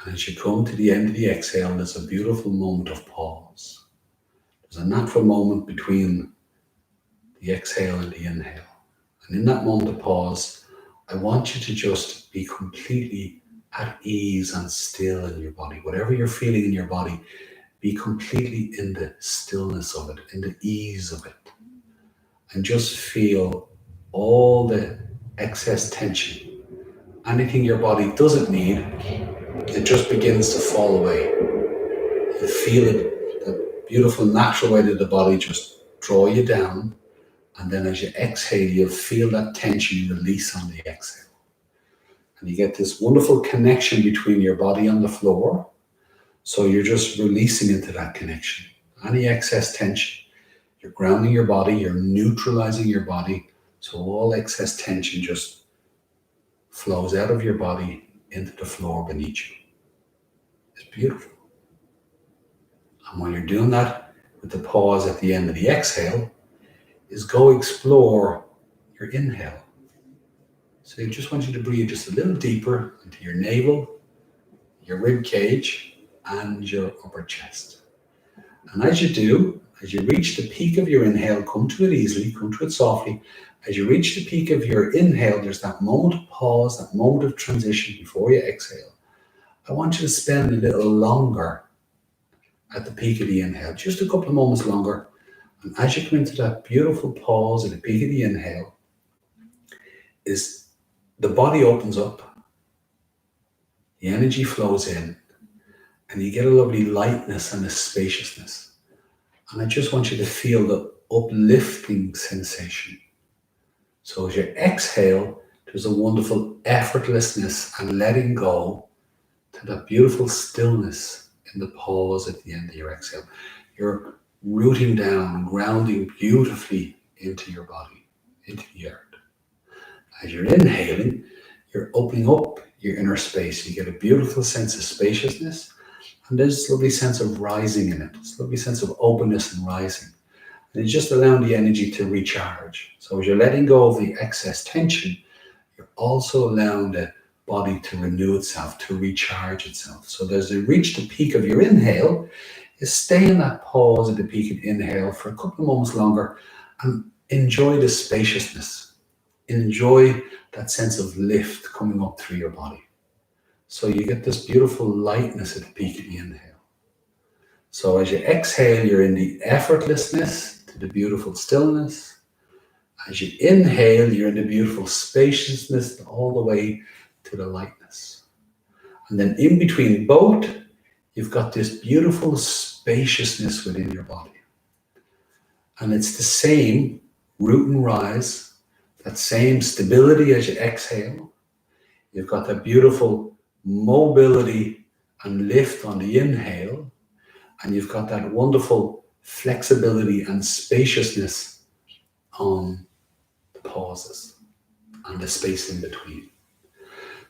And as you come to the end of the exhale, there's a beautiful moment of pause. There's a natural moment between the exhale and the inhale. And in that moment of pause, I want you to just be completely at ease and still in your body. Whatever you're feeling in your body, be completely in the stillness of it, in the ease of it. And just feel all the excess tension. Anything your body doesn't need, it just begins to fall away. You feel it, the beautiful natural weight of the body just draw you down. And then as you exhale, you'll feel that tension release on the exhale. And you get this wonderful connection between your body and the floor. So you're just releasing into that connection. Any excess tension, you're grounding your body, you're neutralizing your body. So all excess tension just flows out of your body into the floor beneath you. It's beautiful. And when you're doing that with the pause at the end of the exhale, is go explore your inhale. So I just want you to breathe just a little deeper into your navel, your rib cage, and your upper chest. And as you do, as you reach the peak of your inhale, come to it easily, come to it softly. As you reach the peak of your inhale, there's that moment of pause, that moment of transition before you exhale. I want you to spend a little longer at the peak of the inhale, just a couple of moments longer. And as you come into that beautiful pause at the peak of the inhale, is the body opens up, the energy flows in, and you get a lovely lightness and a spaciousness. And I just want you to feel the uplifting sensation. So as you exhale, there's a wonderful effortlessness and letting go to that beautiful stillness in the pause at the end of your exhale. You're rooting down and grounding beautifully into your body, into the earth. As you're inhaling, you're opening up your inner space. You get a beautiful sense of spaciousness, and there's this lovely sense of rising in it, this lovely sense of openness and rising. And it's just allowing the energy to recharge. So as you're letting go of the excess tension, you're also allowing the body to renew itself, to recharge itself. So as you reach the peak of your inhale, you stay in that pause at the peak of inhale for a couple of moments longer and enjoy the spaciousness. Enjoy that sense of lift coming up through your body. So you get this beautiful lightness at the peak of the inhale. So as you exhale, you're in the effortlessness to the beautiful stillness. As you inhale, you're in the beautiful spaciousness all the way to the lightness. And then in between both, you've got this beautiful spaciousness within your body. And it's the same root and rise, that same stability as you exhale. You've got that beautiful mobility and lift on the inhale. And you've got that wonderful flexibility and spaciousness on the pauses and the space in between.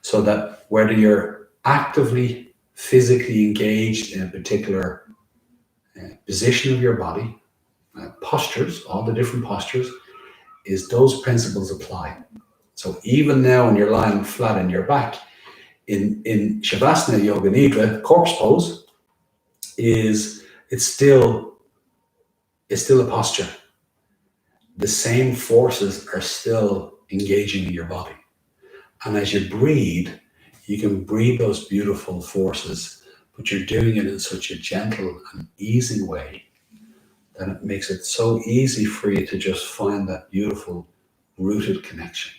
So that whether you're actively, physically engaged in a particular position of your body, postures, all the different postures, is those principles apply. So even now when you're lying flat on your back, in Shavasana Yoga Nidra, corpse pose, it's still a posture. The same forces are still engaging in your body. And as you breathe, you can breathe those beautiful forces, but you're doing it in such a gentle and easy way that it makes it so easy for you to just find that beautiful rooted connection,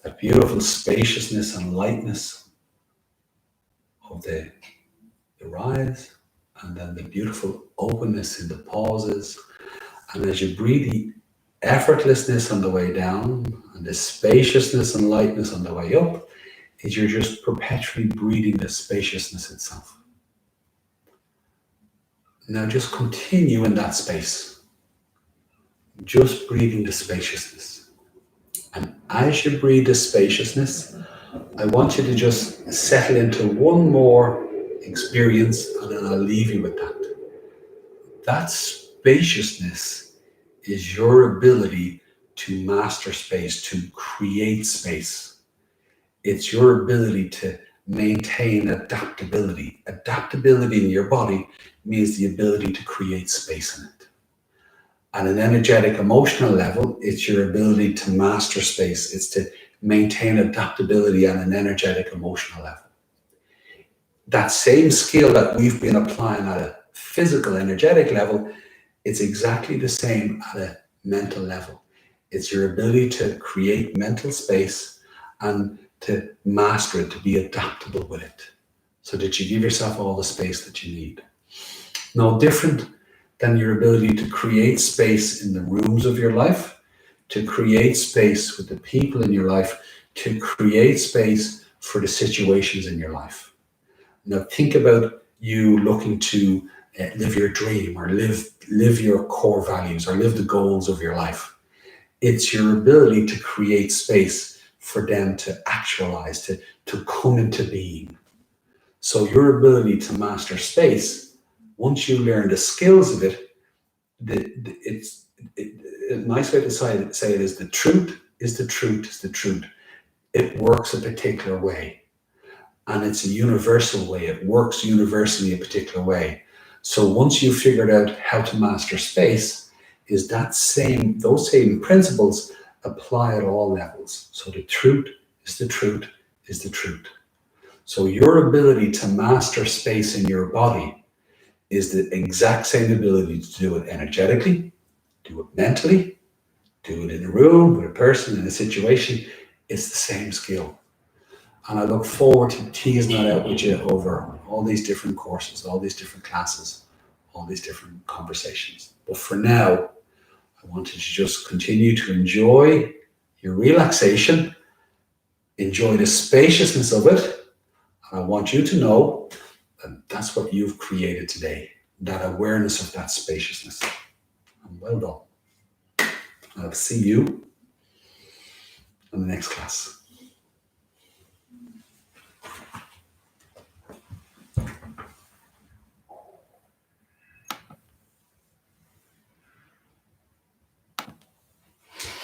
that beautiful spaciousness and lightness of the rise, and then the beautiful openness in the pauses. And as you breathe the effortlessness on the way down and the spaciousness and lightness on the way up, is you're just perpetually breathing the spaciousness itself. Now just continue in that space, just breathing the spaciousness. And as you breathe the spaciousness, I want you to just settle into one more experience, and then I'll leave you with that. That spaciousness is your ability to master space, to create space. It's your ability to maintain adaptability. Adaptability in your body means the ability to create space in it. At an energetic, emotional level, it's your ability to master space. It's to maintain adaptability on an energetic, emotional level. That same skill that we've been applying at a physical, energetic level, it's exactly the same at a mental level. It's your ability to create mental space and to master it, to be adaptable with it, so that you give yourself all the space that you need. No different than your ability to create space in the rooms of your life, to create space with the people in your life, to create space for the situations in your life. Now think about you looking to live your dream, or live your core values, or live the goals of your life. It's your ability to create space for them to actualize, to come into being. So your ability to master space, once you learn the skills of it, a nice way to say it is the truth is the truth is the truth. It works a particular way, and it's a universal way. It works universally a particular way. So once you've figured out how to master space, is those same principles apply at all levels. So the truth is the truth is the truth. So your ability to master space in your body is the exact same ability to do it energetically, do it mentally, do it in a room with a person, in a situation. It's the same skill. And I look forward to teasing that out with you over all these different courses, all these different classes, all these different conversations. But for now, I want you to just continue to enjoy your relaxation, enjoy the spaciousness of it. And I want you to know that that's what you've created today, that awareness of that spaciousness. And well done. I'll see you in the next class.